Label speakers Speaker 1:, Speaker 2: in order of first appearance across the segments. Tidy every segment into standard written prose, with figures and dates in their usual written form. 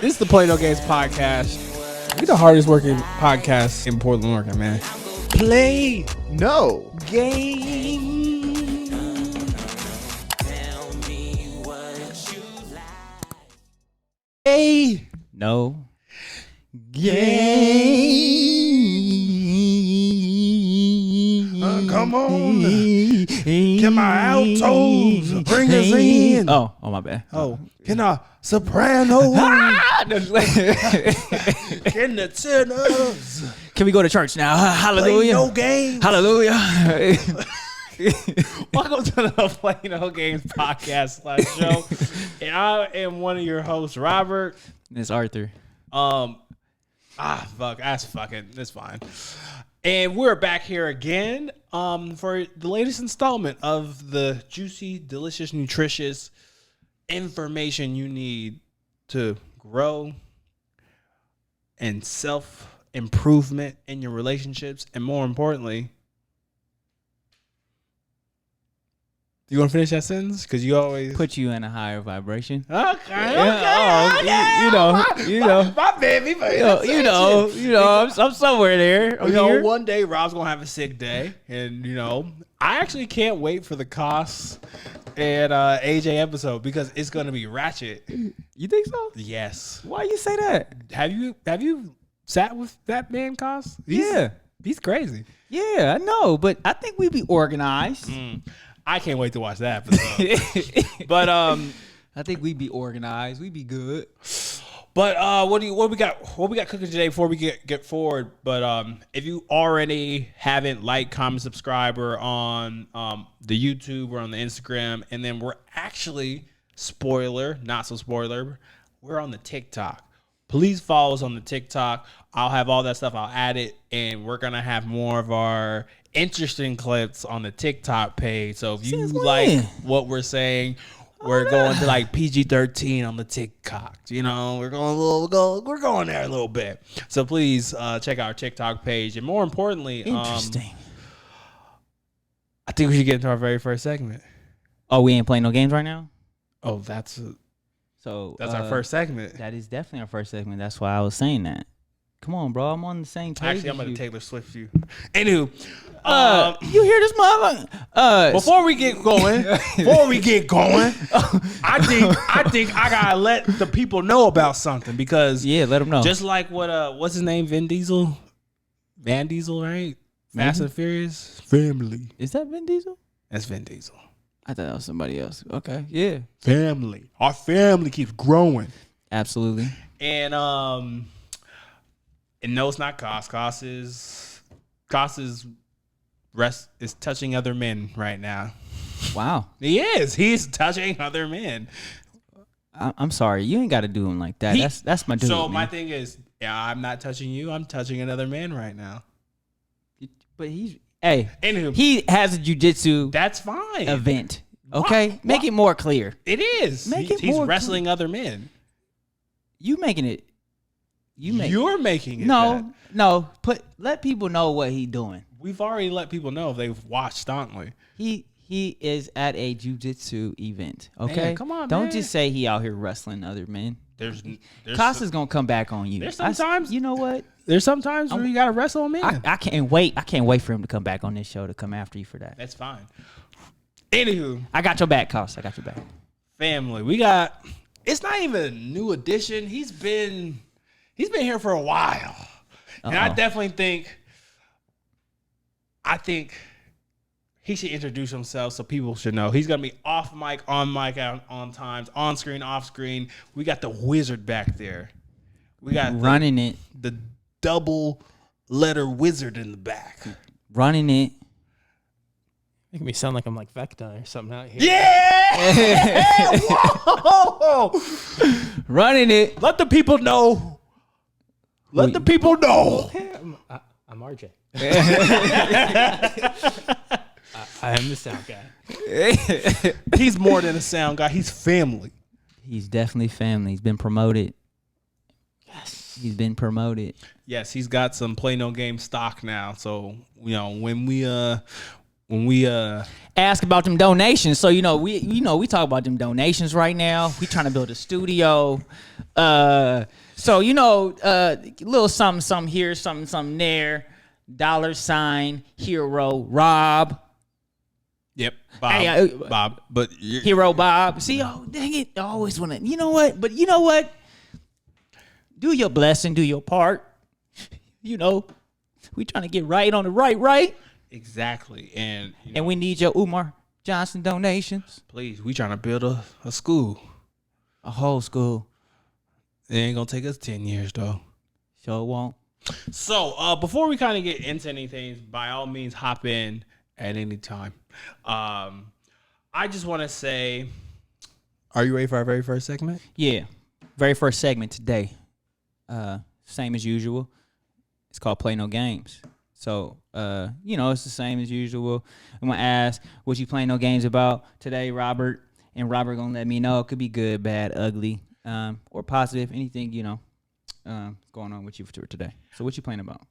Speaker 1: This is the Play No Games podcast. We're the hardest working podcast in Portland, Oregon, man. Play
Speaker 2: No
Speaker 1: game. Hey,
Speaker 3: No.
Speaker 1: game. Come on. Can my altos bring us in?
Speaker 3: Oh, my bad.
Speaker 1: Oh, can our sopranos? Can the tenors?
Speaker 3: Can we go to church now? Hallelujah.
Speaker 1: Play no games.
Speaker 3: Hallelujah.
Speaker 1: Welcome to the Play No Games podcast /show. And I am one of your hosts, Robert.
Speaker 3: It's Arthur.
Speaker 1: That's fucking, it's fine. And we're back here again for the latest installment of the juicy, delicious, nutritious information you need to grow and self-improvement in your relationships. And more importantly, you want to finish that sentence? Because you always
Speaker 3: Put you in a higher vibration.
Speaker 1: Okay.
Speaker 3: You know.
Speaker 1: My baby.
Speaker 3: I'm somewhere there.
Speaker 1: You know, one day Rob's gonna have a sick day, and I actually can't wait for the Costs and AJ episode because it's gonna be ratchet.
Speaker 3: You think so?
Speaker 1: Yes.
Speaker 3: Why you say that?
Speaker 1: Have you sat with that man, Costs? He's crazy.
Speaker 3: Yeah, I know, but I think we'd be organized.
Speaker 1: I can't wait to watch that episode. But
Speaker 3: I think we'd be organized. We'd be good.
Speaker 1: But what we got cooking today before we get forward? But if you already haven't liked, comment, subscriber on the YouTube or on the Instagram, and then we're actually spoiler, not so spoiler, we're on the TikTok. Please follow us on the TikTok. I'll have all that stuff. I'll add it, and we're gonna have more of our interesting clips on the TikTok page. So if you like what we're saying, we're going to like PG-13 on the TikTok. We're going there a little bit. So please check out our TikTok page, and more importantly,
Speaker 3: Interesting.
Speaker 1: I think we should get into our very first segment.
Speaker 3: Oh, we ain't playing no games right now?
Speaker 1: Oh, that's our first segment.
Speaker 3: That is definitely our first segment. That's why I was saying that. Come on, bro. I'm on the same page.
Speaker 1: Actually, I'm going to Taylor Swift you. Anywho,
Speaker 3: you hear this motherfucker?
Speaker 1: Before we get going, I think I gotta let the people know about something because
Speaker 3: let them know.
Speaker 1: Just like what's his name, Van Diesel, right? Fast and Furious family.
Speaker 3: Is that Vin Diesel?
Speaker 1: That's Vin Diesel.
Speaker 3: I thought that was somebody else. Okay, yeah.
Speaker 1: Family. Our family keeps growing.
Speaker 3: Absolutely.
Speaker 1: And no, it's not Cost. Cost is touching other men right now.
Speaker 3: Wow.
Speaker 1: He is. He's touching other men.
Speaker 3: I'm sorry. You ain't got to do him like that. That's my dude.
Speaker 1: So
Speaker 3: man.
Speaker 1: my thing is, I'm not touching you. I'm touching another man right now.
Speaker 3: But he has a jiu-jitsu
Speaker 1: That's fine.
Speaker 3: event. Okay? Make it more clear.
Speaker 1: It is. He's wrestling other men.
Speaker 3: You making it.
Speaker 1: You're making it.
Speaker 3: No. Let people know what he doing.
Speaker 1: We've already let people know if they've watched Stauntley.
Speaker 3: He is at a jiu-jitsu event. Okay,
Speaker 1: Man, come on,
Speaker 3: Don't
Speaker 1: man.
Speaker 3: just say he out here wrestling other men.
Speaker 1: There's
Speaker 3: Costa's gonna come back on you.
Speaker 1: There's sometimes
Speaker 3: you know what?
Speaker 1: There's sometimes where you gotta wrestle a man.
Speaker 3: I can't wait. I can't wait for him to come back on this show to come after you for that.
Speaker 1: That's fine. Anywho,
Speaker 3: I got your back, Costa. I got your back.
Speaker 1: Family. We got. It's not even a new addition. He's been here for a while, and I definitely think. I think he should introduce himself so people should know. He's going to be off mic, on times, on screen, off screen. We got the wizard back there. We got
Speaker 3: running it.
Speaker 1: The double letter wizard in the back.
Speaker 3: Running it.
Speaker 2: Making me sound like I'm like Vecna or something out here.
Speaker 1: Yeah! Whoa!
Speaker 3: Running it.
Speaker 1: Let the people know. Let the people know.
Speaker 2: Okay, I'm RJ. I am the sound guy.
Speaker 1: He's more than a sound guy. He's family.
Speaker 3: He's definitely family. He's been promoted.
Speaker 2: Yes.
Speaker 3: He's been promoted.
Speaker 1: Yes, he's got some Play No Game stock now. So when when we
Speaker 3: ask about them donations. So we talk about them donations right now. We trying to build a studio. So little something here, something there. $ hero Rob.
Speaker 1: Yep, Bob.
Speaker 3: Hey,
Speaker 1: Bob, but
Speaker 3: Hero Bob. See, oh dang it! I always want to. You know what? But you know what? Do your blessing. Do your part. We trying to get right on the right.
Speaker 1: exactly, and
Speaker 3: And we need your Umar Johnson donations.
Speaker 1: please, we trying to build a school.
Speaker 3: A whole school.
Speaker 1: It ain't gonna take us 10 years though.
Speaker 3: Sure won't.
Speaker 1: So before we kind of get into anything, by all means, hop in at any time. I just want to say, are you ready for our very first segment?
Speaker 3: Yeah. Very first segment today. Same as usual. It's called Play No Games. So, it's the same as usual. I'm going to ask what you play no games about today, Robert. And Robert going to let me know. It could be good, bad, ugly, or positive. Anything, going on with you for today. So what you playing about?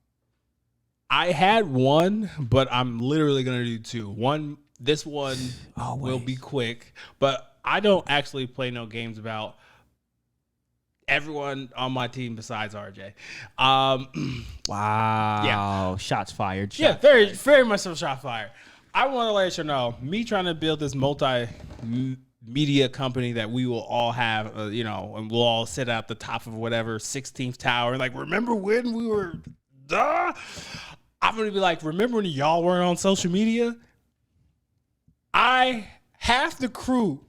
Speaker 1: I had one, but I'm literally going to do two. This one will be quick, but I don't actually play no games about everyone on my team besides RJ.
Speaker 3: Wow.
Speaker 1: Yeah.
Speaker 3: Shots fired.
Speaker 1: Very, very much so shot fired. I want to let you know, me trying to build this multi-media company that we will all have, and we'll all sit at the top of whatever 16th tower. Like, remember when we were, I'm going to be like, remember when y'all weren't on social media? Half the crew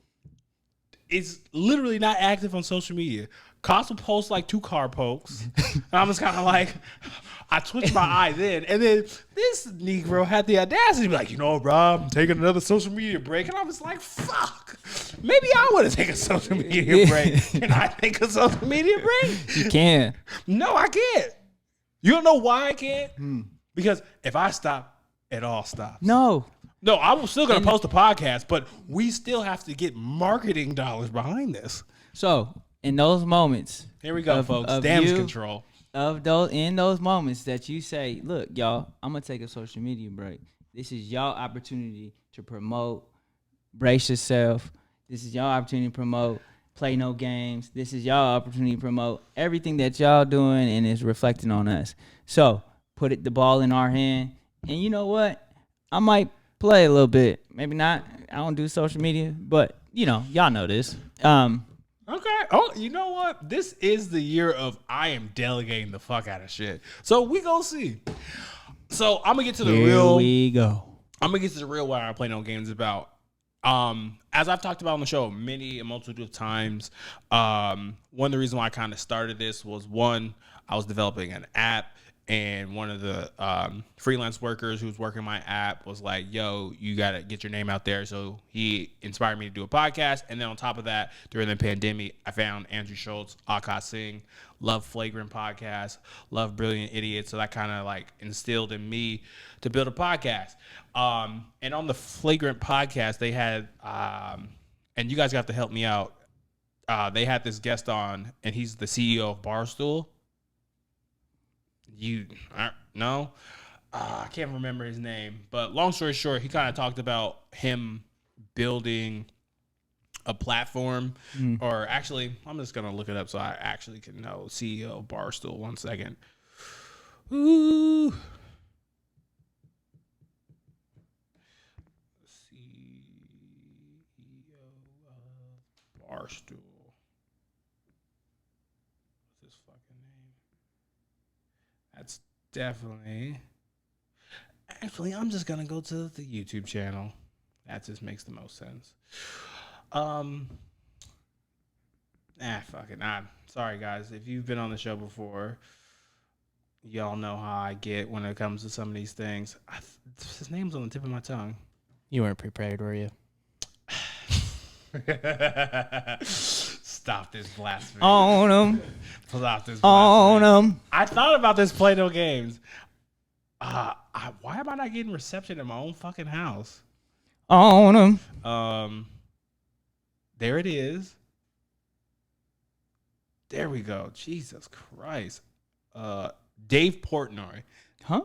Speaker 1: is literally not active on social media. Cost will post like 2 car pokes. And I'm just kind of like, I twitched my eye then. And then this Negro had the audacity to be like, bro, I'm taking another social media break. And I was like, fuck. Maybe I want to take a social media break. Can I take a social media break?
Speaker 3: You can.
Speaker 1: No, I can't. You don't know why I can't? Because if I stop, it all stops.
Speaker 3: No,
Speaker 1: I'm still going to post a podcast, but we still have to get marketing dollars behind this.
Speaker 3: So in those moments,
Speaker 1: here we go, folks. Damage control.
Speaker 3: In those moments that you say, look, y'all, I'm gonna take a social media break. This is y'all opportunity to promote. Brace yourself. This is y'all opportunity to promote. Play no games. This is y'all opportunity to promote everything that y'all doing and is reflecting on us. So put the ball in our hand, and you know what? I might play a little bit. Maybe not. I don't do social media, but y'all know this.
Speaker 1: Okay. Oh, you know what? This is the year of I am delegating the fuck out of shit. So we gonna see. So I'm gonna get to the real.
Speaker 3: Here we go.
Speaker 1: I'm gonna get to the real why I play no games about. As I've talked about on the show a multitude of times, one of the reasons why I kind of started this was I was developing an app. And one of the freelance workers who was working my app was like, yo, you got to get your name out there. So he inspired me to do a podcast. And then on top of that, during the pandemic, I found Andrew Schultz, Akash Singh, love Flagrant Podcast, love Brilliant Idiots. So that kind of like instilled in me to build a podcast. And on the Flagrant Podcast, they had, and you guys got to help me out. They had this guest on, and he's the CEO of Barstool. No, I can't remember his name, but long story short, he kind of talked about him building a platform, or actually, I'm just gonna look it up so I actually can know. CEO of Barstool. 1 second. Ooh. CEO of Barstool. That's definitely. Actually, I'm just gonna go to the YouTube channel. That just makes the most sense. Fuck it. Sorry, guys. If you've been on the show before, y'all know how I get when it comes to some of these things. His name's on the tip of my tongue.
Speaker 2: You weren't prepared, were you?
Speaker 1: Stop this blasphemy.
Speaker 3: On them.
Speaker 1: Stop this blasphemy.
Speaker 3: On them.
Speaker 1: I thought about this Play-Doh games. Why am I not getting reception in my own fucking house?
Speaker 3: On them.
Speaker 1: There it is. There we go. Jesus Christ. Dave Portnoy.
Speaker 3: Huh?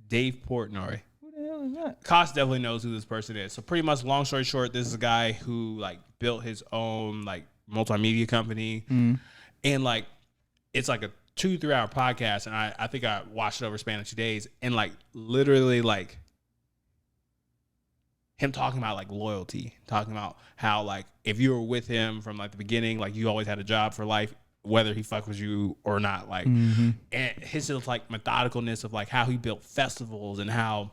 Speaker 1: Dave Portnoy.
Speaker 3: Who the hell hell is that?
Speaker 1: Koss definitely knows who this person is. So pretty much, long story short, this is a guy who like built his own like multimedia company, and like it's like a 2-3 hour podcast, and I think I watched it over a span of 2 days, and like literally like him talking about like loyalty, talking about how like if you were with him from like the beginning, like you always had a job for life, whether he fucked with you or not, like, and his just like methodicalness of like how he built festivals and how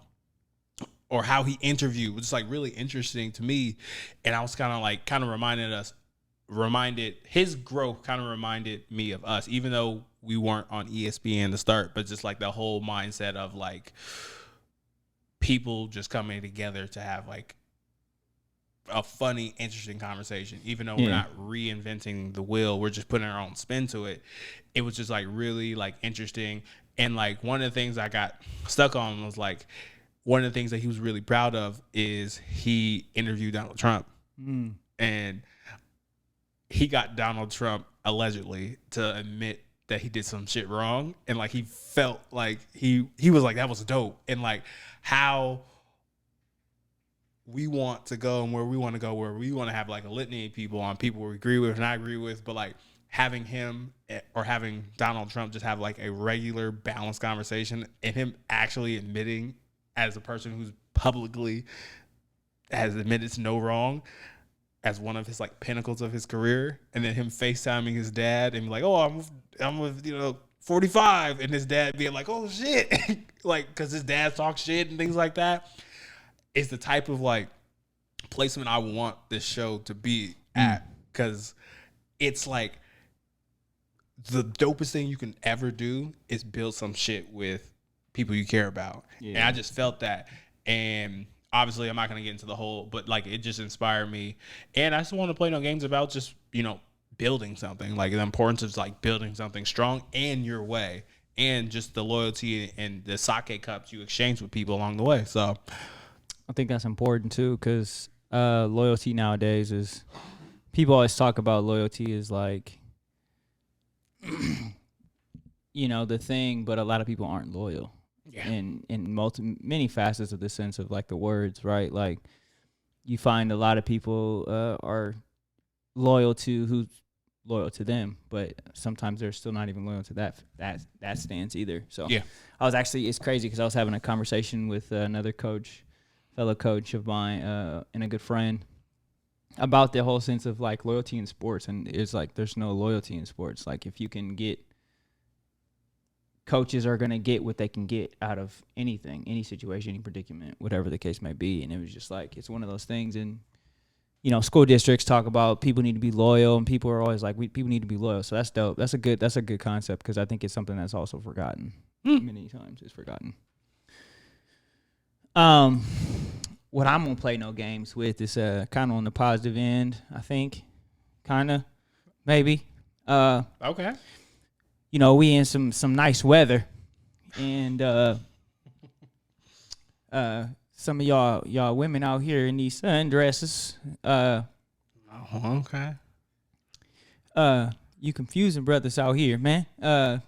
Speaker 1: he interviewed was just like really interesting to me. And I was kind of reminded his growth kind of reminded me of us, even though we weren't on ESPN to start, but just like the whole mindset of like people just coming together to have like a funny, interesting conversation, even though we're not reinventing the wheel, we're just putting our own spin to it. It was just like really like interesting. And like one of the things I got stuck on was like, one of the things that he was really proud of is he interviewed Donald Trump, and he got Donald Trump allegedly to admit that he did some shit wrong, and like he felt like he was like, that was dope. And like how we want to go and where we want to go, where we want to have like a litany of people on people we agree with and I agree with, but like having him or having Donald Trump just have like a regular balanced conversation, and him actually admitting as a person who's publicly has admitted to no wrong as one of his like pinnacles of his career, and then him FaceTiming his dad and be like, oh, I'm with 45, and his dad being like, oh shit, like because his dad talks shit and things like that. It's the type of like placement I want this show to be at, because it's like the dopest thing you can ever do is build some shit with people you care about. And I just felt that. And obviously I'm not going to get into the whole, but like it just inspired me. And I just want to play no games about just, building something, like the importance of like building something strong in your way, and just the loyalty and the sake cups you exchange with people along the way. So
Speaker 3: I think that's important too, because loyalty nowadays is, people always talk about loyalty is like, the thing, but a lot of people aren't loyal. Yeah. In many facets of the sense of like the words, right? Like you find a lot of people are loyal to who's loyal to them, but sometimes they're still not even loyal to that stance either. So yeah, it's crazy because I was having a conversation with another fellow coach of mine, and a good friend, about the whole sense of like loyalty in sports. And it's like there's no loyalty in sports. Like if you can get, coaches are going to get what they can get out of anything, any situation, any predicament, whatever the case may be. And it was just like, it's one of those things. And school districts talk about people need to be loyal, and people are always like, people need to be loyal. So that's dope. That's a good concept, because I think it's something that's also forgotten. Many times it's forgotten. What I'm gonna play no games with is kind of on the positive end, I think. Kind of, maybe.
Speaker 1: Okay.
Speaker 3: We in some nice weather, and some of y'all women out here in these sundresses.
Speaker 1: Okay.
Speaker 3: You confusing brothers out here, man. I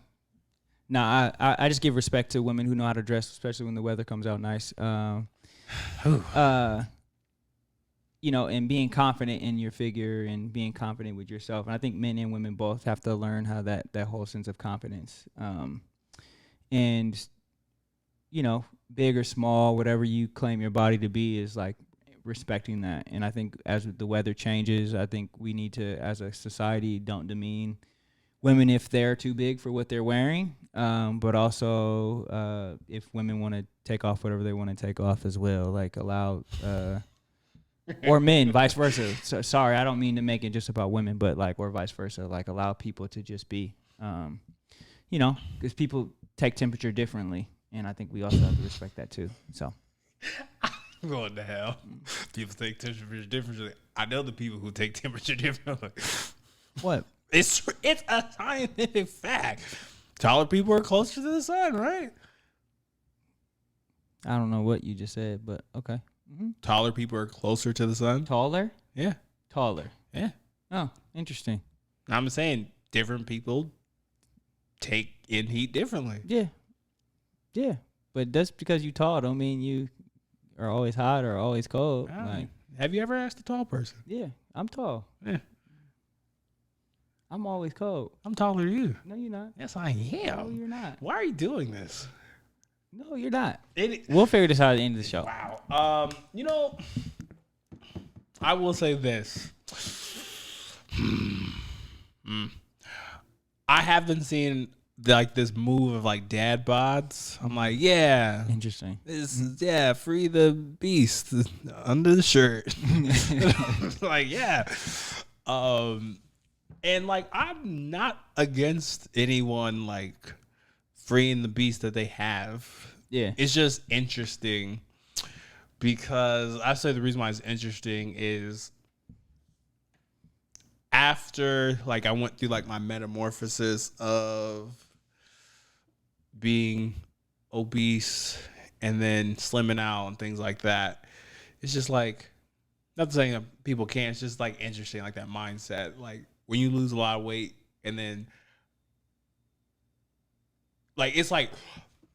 Speaker 3: just give respect to women who know how to dress, especially when the weather comes out nice. And being confident in your figure and being confident with yourself. And I think men and women both have to learn how that whole sense of confidence. And big or small, whatever you claim your body to be, is like respecting that. And I think as the weather changes, I think we need to, as a society, don't demean women if they're too big for what they're wearing. But also, if women want to take off whatever they want to take off as well, like allow, or men, vice versa. So, sorry, I don't mean to make it just about women, but like, or vice versa, like allow people to just be, because people take temperature differently. And I think we also have to respect that too. So,
Speaker 1: I'm going to hell. People take temperature differently. I know the people who take temperature differently.
Speaker 3: What?
Speaker 1: It's a scientific fact. Taller people are closer to the sun, right?
Speaker 3: I don't know what you just said, but okay. Mm-hmm.
Speaker 1: Taller people are closer to the sun.
Speaker 3: Taller?
Speaker 1: Yeah.
Speaker 3: Taller.
Speaker 1: Yeah.
Speaker 3: Oh, interesting.
Speaker 1: I'm saying different people take in heat differently.
Speaker 3: Yeah. Yeah. But just because you tall don't mean you are always hot or always cold. Like,
Speaker 1: have you ever asked a tall person?
Speaker 3: yeah, I'm tall.
Speaker 1: Yeah.
Speaker 3: I'm always cold.
Speaker 1: I'm taller than you.
Speaker 3: No, you're not.
Speaker 1: Yes, I am.
Speaker 3: No, you're not.
Speaker 1: Why are you doing this?
Speaker 3: No, you're not. We'll figure this out at the end of the show.
Speaker 1: Wow. You know, I will say this. I have been seeing like this move of like dad bods. I'm like, yeah.
Speaker 3: Interesting.
Speaker 1: Free the beast under the shirt. Like, yeah. And like, I'm not against anyone like freeing the beast that they have.
Speaker 3: Yeah.
Speaker 1: It's just interesting because I say the reason why it's interesting is after like I went through like my metamorphosis of being obese and then slimming out and things like that. It's just like, not saying that people can't, it's just like interesting, like that mindset. Like when you lose a lot of weight and then like, it's like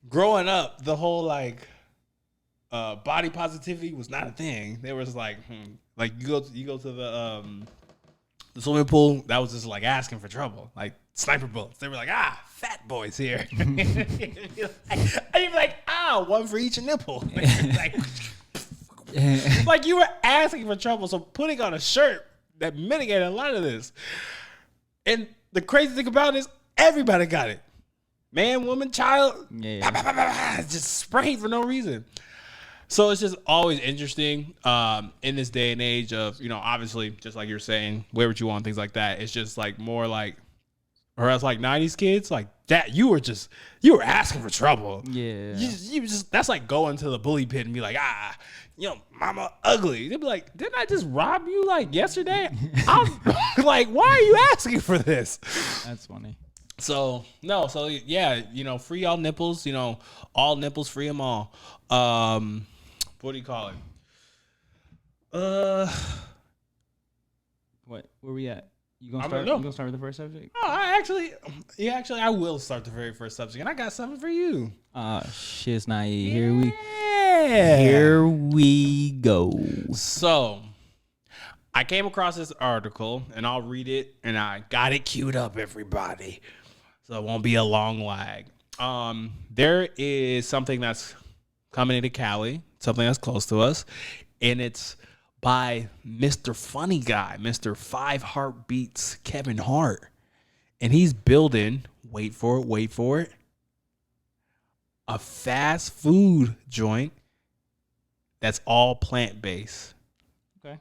Speaker 1: growing up, the whole like body positivity was not a thing. There was like, like you go to the swimming pool, that was just like asking for trouble, like sniper bullets. They were like, fat boys here. And you're like, one for each nipple. Like you were asking for trouble. So putting on a shirt that mitigated a lot of this. And the crazy thing about it is everybody got it. Man, woman, child, just sprayed for no reason. So it's just always interesting in this day and age of, you know, obviously, just like you're saying, wear what you want, things like that. It's just like more like, or else like 90s kids, like that, you were asking for trouble.
Speaker 3: Yeah.
Speaker 1: You just, that's like going to the bully pit and be like, you know, mama ugly. They'd be like, didn't I just rob you like yesterday? I'm like, why are you asking for this?
Speaker 3: That's funny.
Speaker 1: So yeah, you know, free all nipples, you know, all nipples, free them all. What do you call it?
Speaker 3: What? Where we at? You gonna
Speaker 1: I
Speaker 3: start?
Speaker 1: don't know.
Speaker 3: You gonna start with the first subject?
Speaker 1: Oh, I will start the very first subject, and I got something for you.
Speaker 3: Shit's naive.
Speaker 1: Yeah.
Speaker 3: Here we go.
Speaker 1: So, I came across this article, and I'll read it, and I got it queued up, everybody, so it won't be a long lag. There is something that's coming into Cali, something that's close to us, and it's by Mr. Funny Guy, Mr. 5 Heartbeats, Kevin Hart. And he's building, wait for it, a fast food joint that's all plant-based.
Speaker 3: Okay.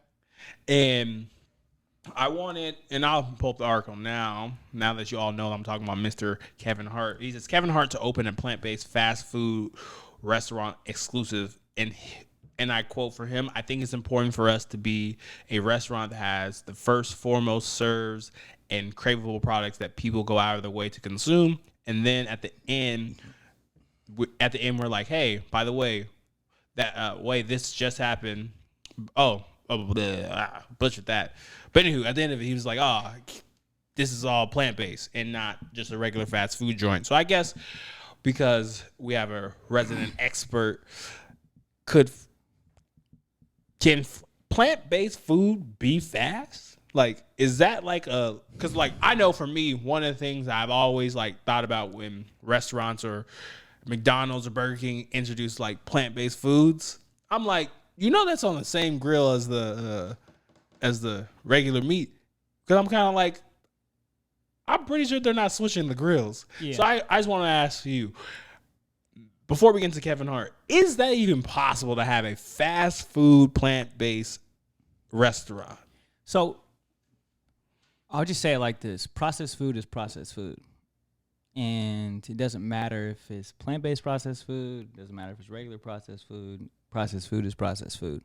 Speaker 1: And I wanted, and I'll pull up the article now that you all know I'm talking about Mr. Kevin Hart. He says, Kevin Hart to open a plant-based fast food restaurant exclusive. And I quote for him, I think it's important for us to be a restaurant that has the first, foremost serves and craveable products that people go out of their way to consume. And then at the end, we're like, hey, by the way, this just happened. Butchered that. But anywho, at the end of it, he was like, this is all plant-based and not just a regular fast food joint. So I guess because we have a resident expert, can plant-based food be fast? Like, is that like because like I know for me, one of the things I've always like thought about when restaurants or McDonald's or Burger King introduce like plant-based foods, I'm like, you know, that's on the same grill as the regular meat. Because I'm kind of like, I'm pretty sure they're not switching the grills. Yeah. So I just want to ask you, before we get into Kevin Hart, is that even possible to have a fast food plant-based restaurant?
Speaker 3: So I'll just say it like this. Processed food is processed food. And it doesn't matter if it's plant-based processed food. It doesn't matter if it's regular processed food. Processed food is processed food.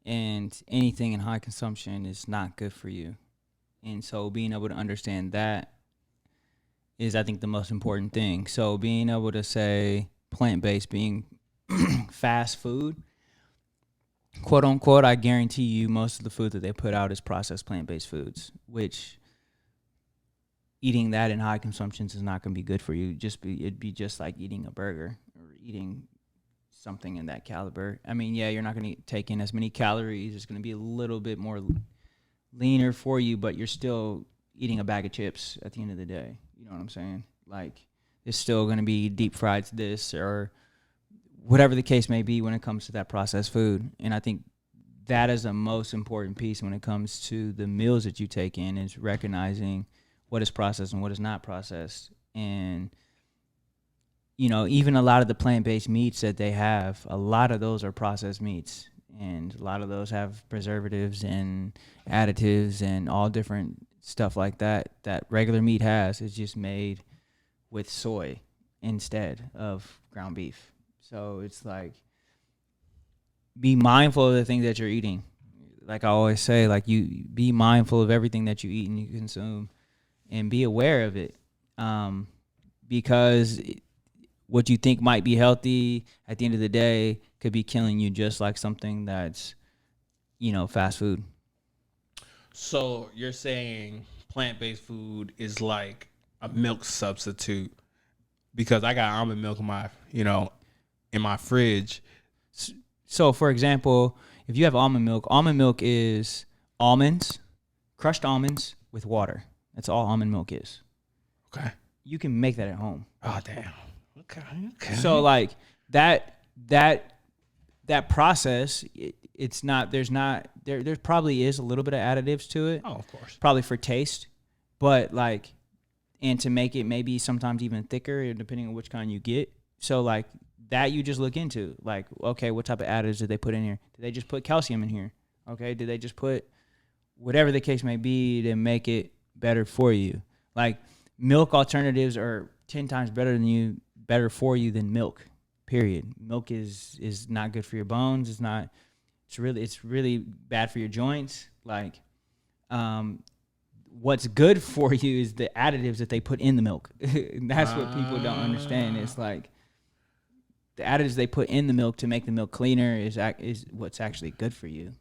Speaker 3: And anything in high consumption is not good for you. And so being able to understand that is, I think, the most important thing. So being able to say plant-based being fast food, quote unquote, I guarantee you most of the food that they put out is processed plant-based foods, which eating that in high consumptions is not going to be good for you. It'd be just like eating a burger or eating something in that caliber. I mean, yeah, you're not going to take in as many calories. It's going to be a little bit more leaner for you, but you're still eating a bag of chips at the end of the day. You know what I'm saying? Like, it's still going to be deep fried this or whatever the case may be when it comes to that processed food. And I think that is the most important piece when it comes to the meals that you take in, is recognizing what is processed and what is not processed. And, you know, even a lot of the plant-based meats that they have, a lot of those are processed meats. And a lot of those have preservatives and additives and all different stuff like that regular meat has. It's just made with soy instead of ground beef. So it's like, be mindful of the things that you're eating. Like I always say, like, you be mindful of everything that you eat and you consume, and be aware of it. Because what you think might be healthy at the end of the day could be killing you, just like something that's, you know, fast food.
Speaker 1: So you're saying plant-based food is like a milk substitute, because I got almond milk in my, in my fridge.
Speaker 3: So, for example, if you have almond milk is almonds, crushed almonds with water. That's all almond milk is.
Speaker 1: Okay.
Speaker 3: You can make that at home.
Speaker 1: Oh, damn. Okay.
Speaker 3: So, like, that process, it's not, there probably is a little bit of additives to it.
Speaker 1: Oh, of course.
Speaker 3: Probably for taste. But, like, and to make it maybe sometimes even thicker, depending on which kind you get. So, like, that you just look into, like, okay, what type of additives did they put in here? Did they just put calcium in here? Okay, did they just put whatever the case may be to make it better for you? Like, milk alternatives are 10 times better for you than milk. Period. Milk is not good for your bones. It's really bad for your joints. Like, what's good for you is the additives that they put in the milk. That's what people don't understand. It's like, the additives they put in the milk to make the milk cleaner is what's actually good for you.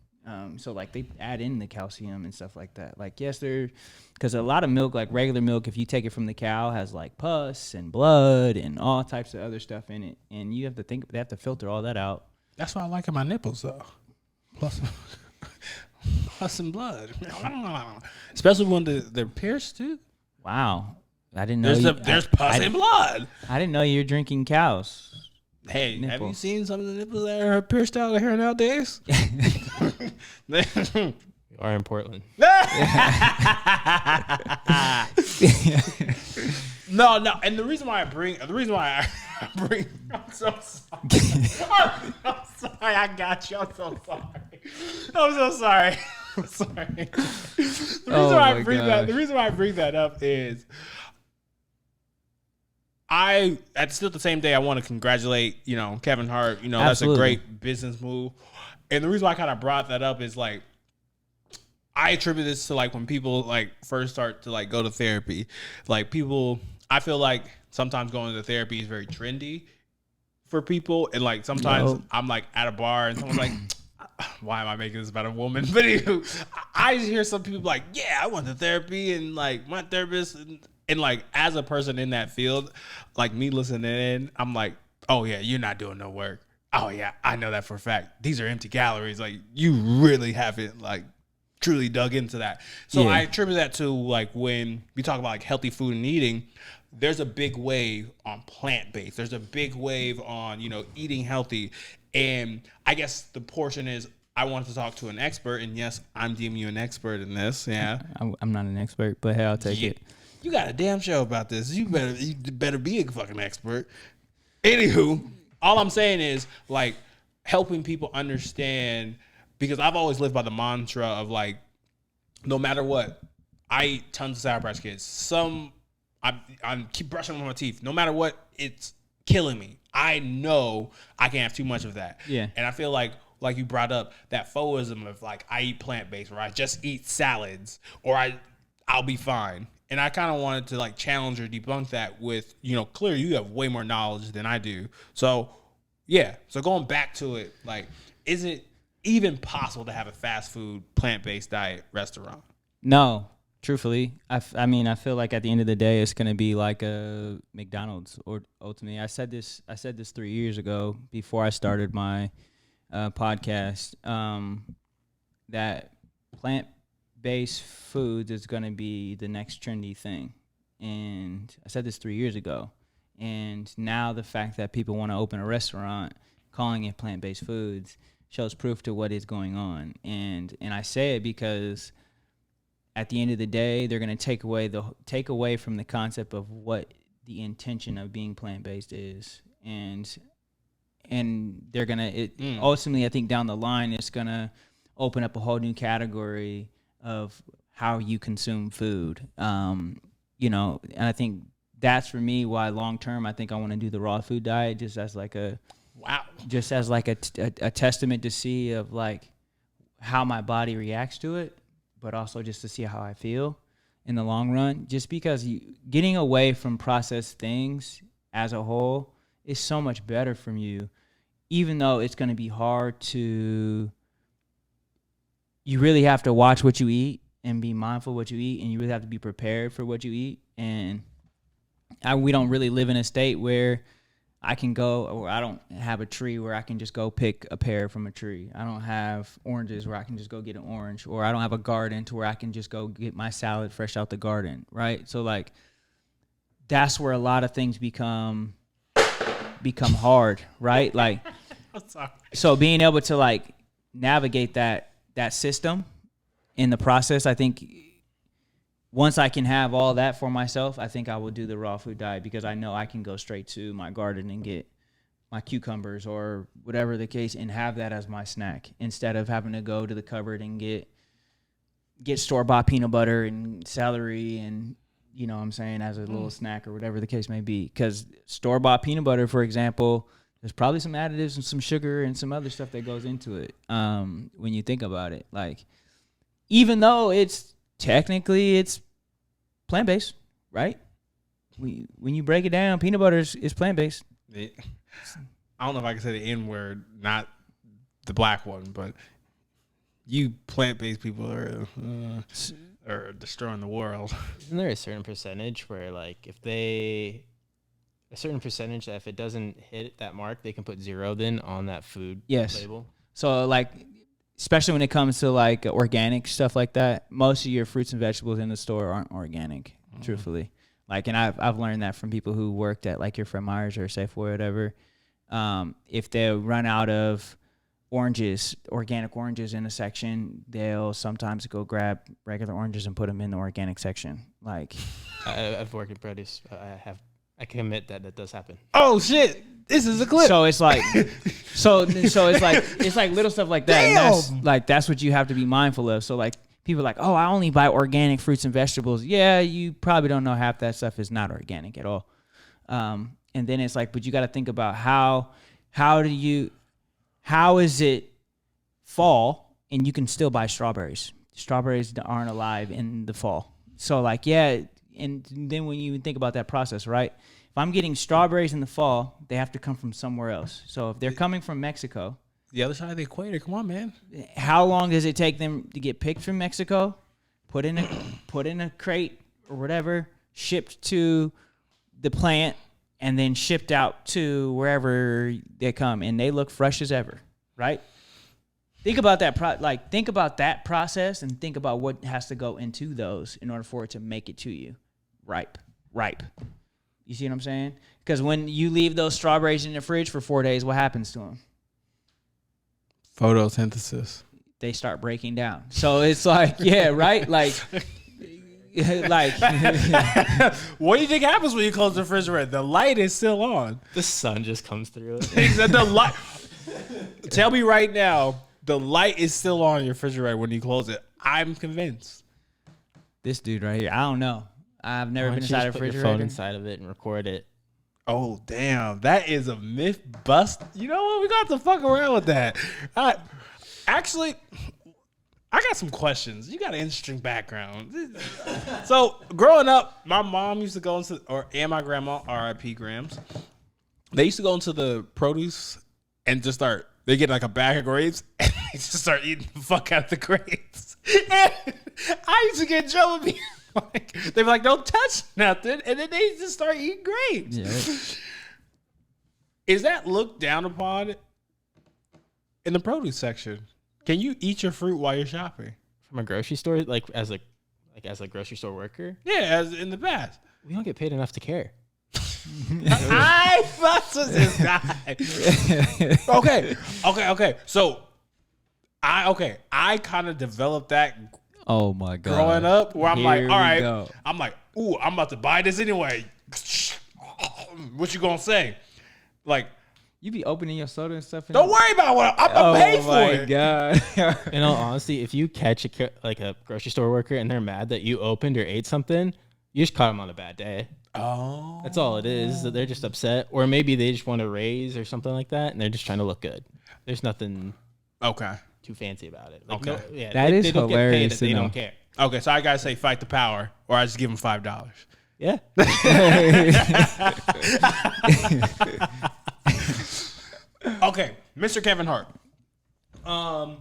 Speaker 3: So, like, they add in the calcium and stuff like that. Like, yes, because a lot of milk, like regular milk, if you take it from the cow, has like pus and blood and all types of other stuff in it. And you have to they have to filter all that out.
Speaker 1: That's why I like my nipples, though. Plus some blood. Especially when they're pierced, too.
Speaker 3: Wow. I didn't know.
Speaker 1: There's pus and blood.
Speaker 3: I didn't know you were drinking cows.
Speaker 1: Hey,
Speaker 3: nipple.
Speaker 1: Have you seen some of the nipples that are pierced out of here nowadays?
Speaker 2: We are in Portland.
Speaker 1: No, and the reason why I bring, I'm so sorry. I'm sorry, I got you. I'm so sorry. I'm sorry. The reason why I bring that up is, at still the same day, I want to congratulate, Kevin Hart. That's
Speaker 3: Absolutely.
Speaker 1: a great business move. And the reason why I kind of brought that up is, like, I attribute this to, like, when people, like, first start to, like, go to therapy. Like, I feel like sometimes going to therapy is very trendy for people. And, like, sometimes I'm, like, at a bar and someone's like, why am I making this about a woman? But anywho, I just hear some people like, yeah, I went to therapy, and, like, my therapist, and like, as a person in that field, like, me listening in, I'm like, oh yeah, you're not doing no work. Oh yeah, I know that for a fact. These are empty calories. Like, you really haven't, like, truly dug into that. So I attribute that to, like, when we talk about, like, healthy food and eating, there's a big wave on plant-based. There's a big wave on, eating healthy. And I guess the portion is, I wanted to talk to an expert, and yes, I'm deeming you an expert in this. Yeah.
Speaker 3: I'm not an expert, but hey, I'll take it.
Speaker 1: You got a damn show about this. You better be a fucking expert. Anywho, all I'm saying is, like, helping people understand, because I've always lived by the mantra of, like, no matter what, I eat tons of Sour Patch Kids. I keep brushing on my teeth. No matter what, it's killing me. I know I can't have too much of that.
Speaker 3: Yeah.
Speaker 1: And I feel like you brought up, that phoism of, like, I eat plant-based, or I just eat salads, or I'll be fine. And I kind of wanted to, like, challenge or debunk that with, clearly you have way more knowledge than I do. So, yeah. So going back to it, like, is it even possible to have a fast food, plant-based diet restaurant?
Speaker 3: No. Truthfully, I mean, I feel like at the end of the day, it's gonna be like a McDonald's. Or ultimately, I said this 3 years ago before I started my podcast. That plant-based foods is gonna be the next trendy thing, and I said this 3 years ago. And now the fact that people want to open a restaurant calling it plant-based foods shows proof to what is going on. And I say it because at the end of the day, they're going to take away from the concept of what the intention of being plant-based is. And they're going to ultimately, I think down the line, it's going to open up a whole new category of how you consume food. You know, and I think that's for me why long term I think I want to do the raw food diet just as like a testament to see of like how my body reacts to it, but also just to see how I feel in the long run. Just because getting away from processed things as a whole is so much better from you, even though it's going to be hard to. You really have to watch what you eat and be mindful of what you eat, and you really have to be prepared for what you eat. And we don't really live in a state where I can go, or I don't have a tree where I can just go pick a pear from a tree. I don't have oranges where I can just go get an orange, or I don't have a garden to where I can just go get my salad fresh out the garden, right? So like that's where a lot of things become hard, right? Like so being able to like navigate that system in the process, I think once I can have all that for myself, I think I will do the raw food diet because I know I can go straight to my garden and get my cucumbers or whatever the case and have that as my snack instead of having to go to the cupboard and get store-bought peanut butter and celery and, you know what I'm saying, as a little snack or whatever the case may be. Because store-bought peanut butter, for example, there's probably some additives and some sugar and some other stuff that goes into it when you think about it. Like, even though it's plant-based, right? When you break it down, peanut butter is plant-based.
Speaker 1: I don't know if I can say the N word, not the black one, but you plant-based people are destroying the world.
Speaker 2: Isn't there a certain percentage where, like, if it doesn't hit that mark, they can put 0 then on that food label?
Speaker 3: So, like, especially when it comes to like organic stuff like that, most of your fruits and vegetables in the store aren't organic, truthfully. Like, and I've learned that from people who worked at like your Fred Meyer's or Safeway or whatever. If they run out of organic oranges in a section, they'll sometimes go grab regular oranges and put them in the organic section. Like,
Speaker 2: I've worked in produce. I can admit that does happen.
Speaker 1: Oh shit! This is a clip.
Speaker 3: So it's like, so it's like little stuff like that.
Speaker 1: Damn.
Speaker 3: And that's what you have to be mindful of. So like people are like, oh, I only buy organic fruits and vegetables. Yeah, you probably don't know half that stuff is not organic at all. And then it's like, but you got to think about how is it fall and you can still buy strawberries. Strawberries aren't alive in the fall. So like, yeah. And then when you think about that process, right? If I'm getting strawberries in the fall, they have to come from somewhere else. So if they're coming from Mexico,
Speaker 1: the other side of the equator, come on, man.
Speaker 3: How long does it take them to get picked from Mexico, put in a crate or whatever, shipped to the plant, and then shipped out to wherever they come, and they look fresh as ever, right? Think about that. Think about that process, and think about what has to go into those in order for it to make it to you, ripe. You see what I'm saying? Because when you leave those strawberries in the fridge for 4 days, what happens to them?
Speaker 1: Photosynthesis.
Speaker 3: They start breaking down. So it's like, yeah, right? Like,
Speaker 1: what do you think happens when you close the refrigerator? The light is still on.
Speaker 2: The sun just comes through it.
Speaker 1: The light. Tell me right now, the light is still on your refrigerator when you close it. I'm convinced.
Speaker 3: This dude right here, I don't know. I've never been inside a refrigerator.
Speaker 2: Put your phone inside of it and record it.
Speaker 1: Oh, damn. That is a myth bust. You know what? We got to fuck around with that. Actually, I got some questions. You got an interesting background. So, growing up, my mom used to go and my grandma, R.I.P. Grams, they used to go into the produce and just they get like a bag of grapes and they just start eating the fuck out of the grapes. And I used to get in trouble. Like, they'd be like, don't touch nothing. And then they just start eating grapes.
Speaker 3: Yeah.
Speaker 1: Is that looked down upon in the produce section? Can you eat your fruit while you're shopping?
Speaker 2: From a grocery store, like as a grocery store worker?
Speaker 1: Yeah, as in the past.
Speaker 2: We don't get paid enough to care.
Speaker 1: I fucked with this guy. Okay. So I kind of developed that
Speaker 3: Oh my god.
Speaker 1: growing up where I'm
Speaker 3: Here
Speaker 1: like,
Speaker 3: we
Speaker 1: all right,
Speaker 3: go.
Speaker 1: I'm like, ooh, I'm about to buy this anyway. What you gonna say? Like,
Speaker 3: You be opening your soda and stuff.
Speaker 1: don't worry about what I'm paid for it.
Speaker 3: God.
Speaker 2: In all honesty, if you catch a grocery store worker and they're mad that you opened or ate something, you just caught them on a bad day.
Speaker 1: Oh,
Speaker 2: That's all it is. That they're just upset, or maybe they just want a raise or something like that, and they're just trying to look good. There's nothing
Speaker 1: okay.
Speaker 2: too fancy about it. Like,
Speaker 1: Okay.
Speaker 3: That is
Speaker 2: they don't
Speaker 3: hilarious
Speaker 2: Get paid,
Speaker 3: to
Speaker 2: they
Speaker 3: know.
Speaker 2: don't care.
Speaker 1: Okay, so I gotta say fight the power, or I just give them $5.
Speaker 2: Yeah.
Speaker 1: Okay, Mr. Kevin Hart. I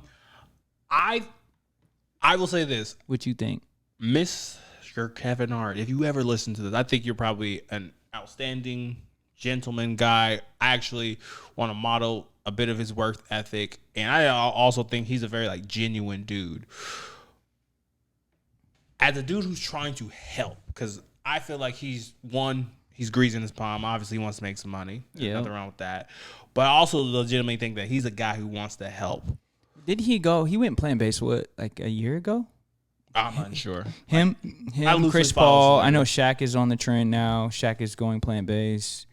Speaker 1: will say this,
Speaker 3: What you think?
Speaker 1: Mr. Kevin Hart. If you ever listen to this, I think you're probably an outstanding gentleman guy. I actually want to model a bit of his work ethic, and I also think he's a very like genuine dude. As a dude who's trying to help, because I feel like he's greasing his palm. Obviously, he wants to make some money. There's
Speaker 3: Yeah.
Speaker 1: nothing wrong with that. But I also legitimately think that he's a guy who wants to help.
Speaker 3: Did he go? He went plant-based, what, like a year ago?
Speaker 1: I'm unsure.
Speaker 3: Him,
Speaker 1: loosely
Speaker 3: Chris
Speaker 1: follow
Speaker 3: Paul.
Speaker 1: some
Speaker 3: I know Shaq is on the trend now. Shaq is going plant-based.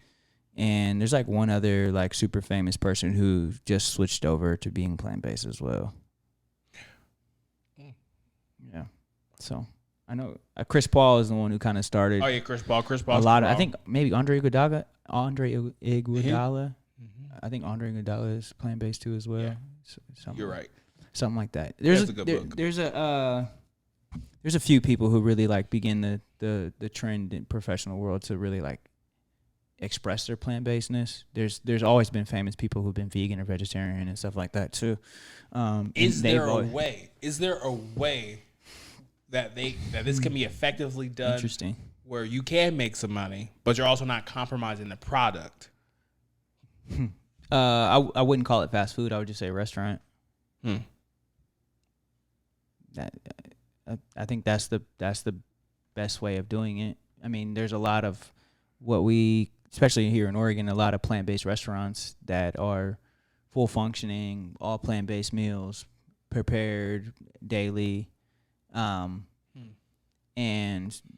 Speaker 3: And there's like one other like super famous person who just switched over to being plant-based as well. Yeah. So I know Chris Paul is the one who kind of started
Speaker 1: Oh yeah, Chris Paul.
Speaker 3: a lot of. I think maybe Andre Iguodala. I think Andre Iguodala is plant-based too as well.
Speaker 1: Yeah.
Speaker 3: Something,
Speaker 1: You're right.
Speaker 3: something like that.
Speaker 1: That's a good book.
Speaker 3: There's a few people who really like begin the trend in professional world to really like express their plant-basedness. There's always been famous people who've been vegan or vegetarian and stuff like that too.
Speaker 1: Is there a way that this can be effectively done
Speaker 3: Interesting.
Speaker 1: where you can make some money, but you're also not compromising the product?
Speaker 3: I wouldn't call it fast food. I would just say restaurant. That I think that's the best way of doing it. I mean, there's a lot of especially here in Oregon, a lot of plant-based restaurants that are full functioning, all plant-based meals, prepared daily, and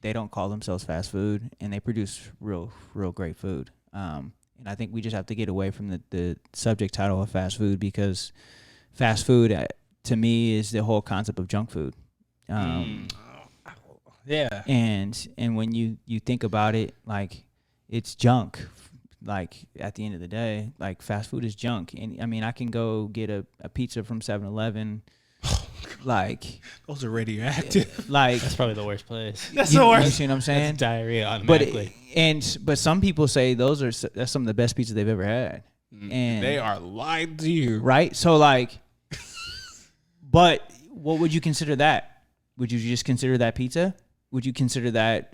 Speaker 3: they don't call themselves fast food, and they produce real great food. And I think we just have to get away from the subject title of fast food, because fast food to me is the whole concept of junk food.
Speaker 1: Yeah.
Speaker 3: And when you think about it, like, it's junk. Like, at the end of the day, like, fast food is junk. And I mean, I can go get a pizza from 7-Eleven. Like,
Speaker 1: Those are radioactive.
Speaker 3: like
Speaker 2: That's probably the worst place.
Speaker 1: That's
Speaker 3: you,
Speaker 1: the
Speaker 3: you
Speaker 1: worst.
Speaker 3: see what I'm saying?
Speaker 2: It's diarrhea
Speaker 3: But
Speaker 2: automatically.
Speaker 3: but some people say that's some of the best pizza they've ever had. And
Speaker 1: They are lying to you.
Speaker 3: right? So like, but what would you consider that? Would you just consider that pizza? Would you consider that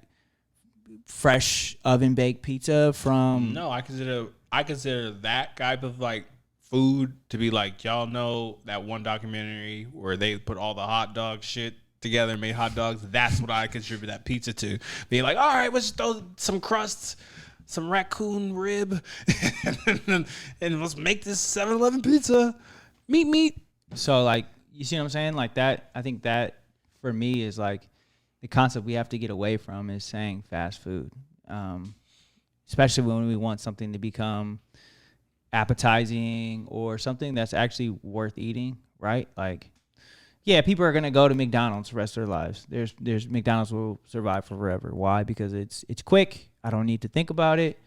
Speaker 3: fresh oven baked pizza from?
Speaker 1: No, I consider that type of like food to be like, y'all know that one documentary where they put all the hot dog shit together and made hot dogs. That's what I contribute that pizza to. Being like, all right, let's throw some crusts, some raccoon rib, and let's make this 7-Eleven pizza. Meat.
Speaker 3: So like, you see what I'm saying? Like that. I think that for me is like the concept we have to get away from is saying fast food, especially when we want something to become appetizing or something that's actually worth eating, right? Like, yeah, people are gonna go to McDonald's the rest of their lives. There's McDonald's will survive forever. Why? Because it's quick. I don't need to think about it.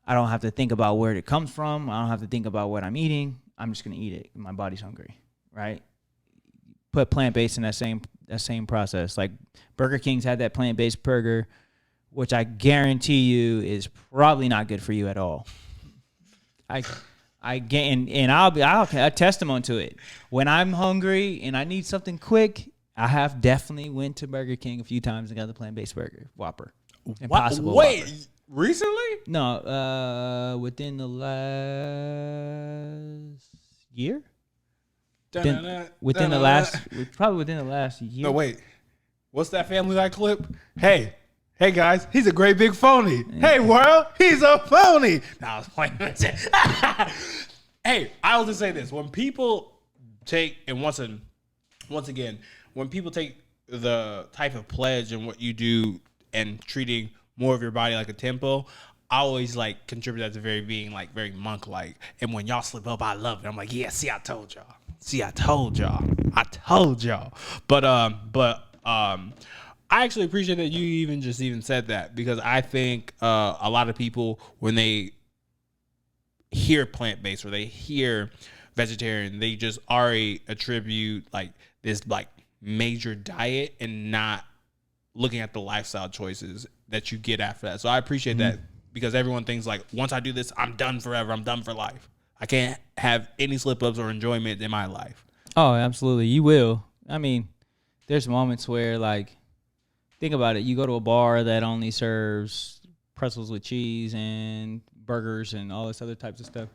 Speaker 3: I don't have to think about where it comes from. I don't have to think about what I'm eating. I'm just gonna eat it. My body's hungry, right? Put plant-based in that same process. Like Burger King's had that plant-based burger, which I guarantee you is probably not good for you at all. I get and I'll a testimony to it. When I'm hungry and I need something quick, I have definitely went to Burger King a few times and got the plant-based burger, Whopper.
Speaker 1: What?
Speaker 3: Impossible
Speaker 1: Wait,
Speaker 3: Whopper.
Speaker 1: recently?
Speaker 3: No, within the last year?
Speaker 1: Dun-dun-dun,
Speaker 3: Within the
Speaker 1: dun-dun-dun.
Speaker 3: probably within the last year.
Speaker 1: No, wait. What's that Family Guy clip? Hey guys, he's a great big phony. Hey world, he's a phony. Nah, I was playing with it. Hey, I will just say this: when people take, and once again, when people take the type of pledge and what you do and treating more of your body like a temple, I always like contribute that to being like very monk like. And when y'all slip up, I love it. I'm like, yeah, see, I told y'all. I told y'all. But I actually appreciate that you even said that, because I think a lot of people, when they hear plant-based or they hear vegetarian, they just already attribute like this like major diet and not looking at the lifestyle choices that you get after that. So I appreciate that, because everyone thinks like, once I do this, I'm done forever. I'm done for life. I can't have any slip-ups or enjoyment in my life.
Speaker 3: Oh, absolutely. You will. I mean, there's moments where, like, think about it. You go to a bar that only serves pretzels with cheese and burgers and all this other types of stuff.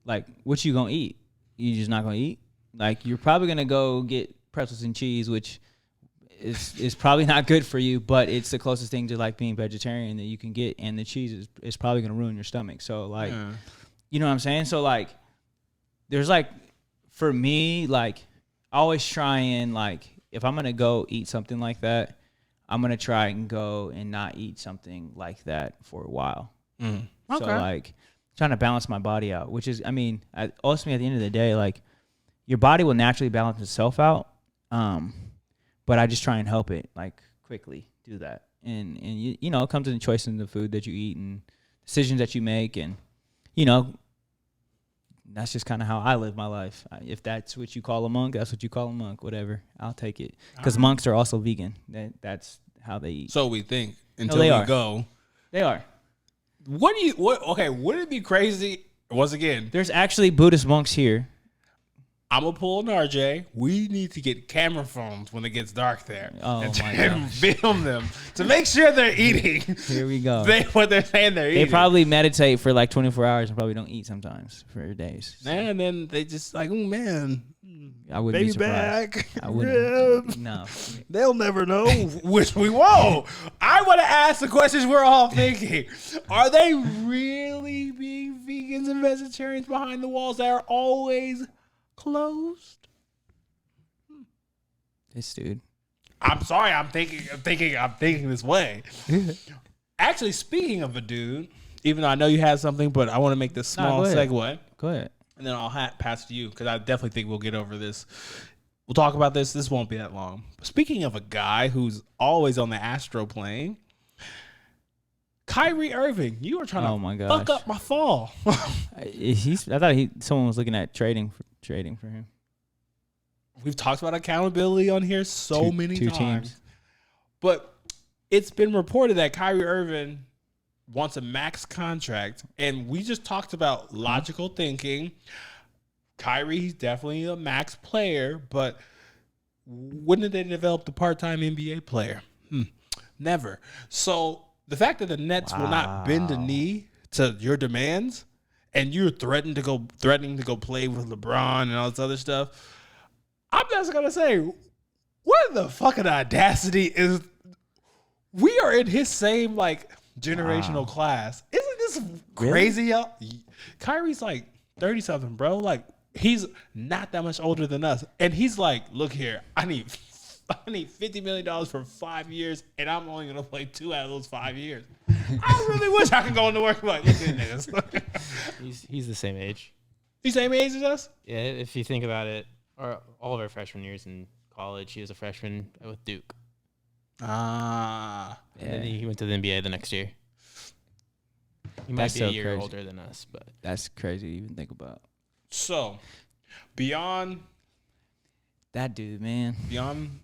Speaker 3: Like, what you gonna eat? You just not gonna eat? Like, you're probably gonna go get pretzels and cheese, which is probably not good for you, but it's the closest thing to like being vegetarian that you can get, and the cheese is probably gonna ruin your stomach. So like, you know what I'm saying? So like, there's like, for me, like, I always try and like, if I'm gonna go eat something like that, I'm gonna try and go and not eat something like that for a while.
Speaker 1: Okay.
Speaker 3: So like, trying to balance my body out, which is, I mean, ultimately at the end of the day, like, your body will naturally balance itself out. But I just try and help it, like, quickly do that. And you know, it comes in the choice in the food that you eat and decisions that you make. And, you know, that's just kind of how I live my life. If that's what you call a monk, that's what you call a monk, whatever. I'll take it. Because monks are also vegan. That's how they eat.
Speaker 1: So we think until
Speaker 3: they
Speaker 1: we
Speaker 3: are.
Speaker 1: go.
Speaker 3: They are.
Speaker 1: Okay, would it be crazy? Once again,
Speaker 3: There's actually Buddhist monks here.
Speaker 1: I'm gonna pull an RJ. We need to get camera phones when it gets dark there.
Speaker 3: Oh,
Speaker 1: and
Speaker 3: my
Speaker 1: and
Speaker 3: gosh.
Speaker 1: film them to make sure they're eating.
Speaker 3: Here we go.
Speaker 1: What they're saying they're eating.
Speaker 3: They probably meditate for like 24 hours and probably don't eat sometimes for days.
Speaker 1: And then they just like, oh man,
Speaker 3: I wouldn't be
Speaker 1: baby
Speaker 3: surprised.
Speaker 1: back.
Speaker 3: I wouldn't.
Speaker 1: Rib.
Speaker 3: No.
Speaker 1: They'll never know, which we won't. I want to ask the questions we're all thinking. Are they really being vegans and vegetarians behind the walls that are always closed?
Speaker 3: This dude.
Speaker 1: I'm sorry. I'm thinking this way. Actually, speaking of a dude, even though I know you had something, but I want to make this small
Speaker 3: go ahead.
Speaker 1: segue,
Speaker 3: Go ahead.
Speaker 1: and then I'll pass to you, because I definitely think we'll get over this. We'll talk about this. This won't be that long. Speaking of a guy who's always on the astro plane, Kyrie Irving, you were trying to fuck up my fall.
Speaker 3: I thought someone was looking at trading for him.
Speaker 1: We've talked about accountability on here so many
Speaker 3: two
Speaker 1: times.
Speaker 3: teams.
Speaker 1: But it's been reported that Kyrie Irving wants a max contract, and we just talked about logical thinking. Kyrie's definitely a max player, but wouldn't they develop the part-time NBA player? Never. So the fact that the Nets will not bend a knee to your demands, and you're threatening to go play with LeBron and all this other stuff, I'm just gonna say, what the fucking audacity is? We are in his same like generational class. Isn't this crazy, y'all? Kyrie's like 30 something, bro. Like, he's not that much older than us, and he's like, look here, I need $50 million for 5 years, and I'm only gonna play 2 out of those 5 years. I really wish I could go into work like, look at this.
Speaker 2: He's the same age.
Speaker 1: He's same age as us.
Speaker 2: Yeah, if you think about it, all of our freshman years in college, he was a freshman with Duke.
Speaker 1: Ah.
Speaker 2: And then he went to the NBA the next year. He might be a year older than us, but
Speaker 3: That's crazy to even think about.
Speaker 1: So, beyond
Speaker 3: That dude, man.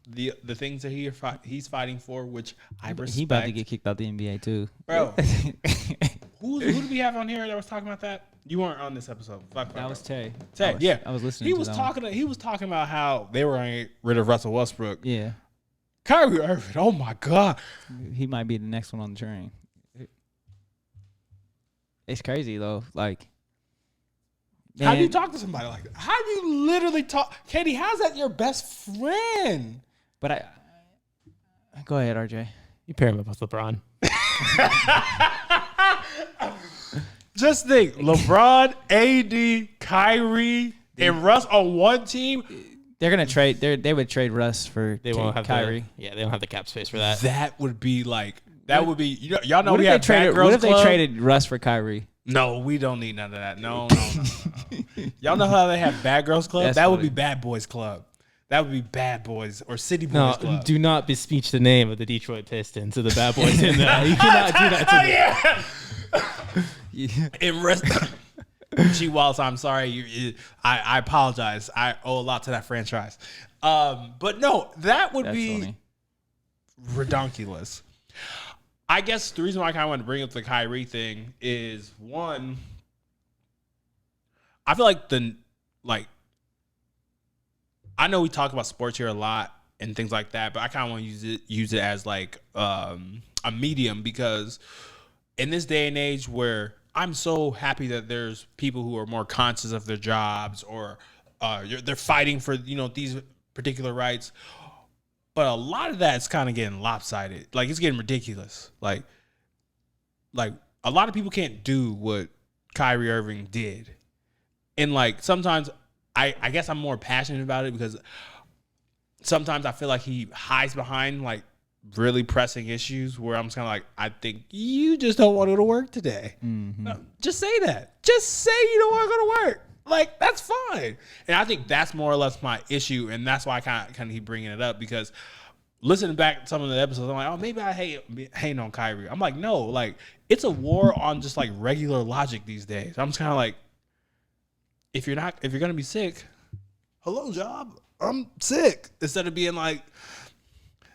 Speaker 1: the things that he's fighting for, which I respect.
Speaker 3: He about to get kicked out the NBA too.
Speaker 1: Bro, Who do we have on here that was talking about that? You weren't on this episode.
Speaker 3: That was Tay.
Speaker 1: Yeah,
Speaker 3: I was listening.
Speaker 1: He
Speaker 3: to
Speaker 1: was
Speaker 3: that
Speaker 1: talking. He was talking about how they were going to get rid of Russell Westbrook.
Speaker 3: Yeah,
Speaker 1: Kyrie Irving. Oh my God,
Speaker 3: he might be the next one on the train. It's crazy though. Like,
Speaker 1: how do
Speaker 3: man,
Speaker 1: you talk to somebody like that? How do you literally talk, Katie? How's that your best friend?
Speaker 3: But I go ahead, RJ.
Speaker 2: You pair him up with LeBron.
Speaker 1: Just think, LeBron, AD, Kyrie, and Russ on one team.
Speaker 3: They're gonna trade. They would trade Russ for
Speaker 2: They won't have
Speaker 3: Kyrie.
Speaker 2: they don't have the cap space for that.
Speaker 1: That would be like. That would be. Y'all know
Speaker 3: What
Speaker 1: we
Speaker 3: if
Speaker 1: have
Speaker 3: they traded?
Speaker 1: Bad Girls
Speaker 3: What if they
Speaker 1: Club?
Speaker 3: traded Russ for Kyrie?
Speaker 1: No, we don't need none of that. No. Y'all know how they have Bad Girls Club?
Speaker 3: That's
Speaker 1: That would
Speaker 3: funny.
Speaker 1: be Bad Boys Club. That would be Bad Boys or City Boys
Speaker 2: No,
Speaker 1: Club.
Speaker 2: do not bespeech the name of the Detroit Pistons or the Bad Boys in that. You cannot do that to them.
Speaker 1: Yeah. In rest. G Wallace, I'm sorry. I apologize. I owe a lot to that franchise. But no, that would
Speaker 3: That's
Speaker 1: be
Speaker 3: funny.
Speaker 1: redonkulous. I guess the reason why I kind of want to bring up the Kyrie thing is one. I feel like I know we talk about sports here a lot and things like that, but I kind of want to use it as like a medium because in this day and age where I'm so happy that there's people who are more conscious of their jobs or they're fighting for these particular rights, but a lot of that's kind of getting lopsided. Like it's getting ridiculous. Like a lot of people can't do what Kyrie Irving did, and like sometimes. I guess I'm more passionate about it because sometimes I feel like he hides behind like really pressing issues where I'm just kind of like, I think you just don't want to go to work today.
Speaker 3: Mm-hmm.
Speaker 1: No, just say that. Just say you don't want to go to work. Like, that's fine. And I think that's more or less my issue. And that's why I kind of keep bringing it up because listening back to some of the episodes, I'm like, oh, maybe I hate on Kyrie. I'm like, no, like it's a war on just like regular logic these days. I'm just kind of like, if you're gonna be sick, hello job, I'm sick. Instead of being like,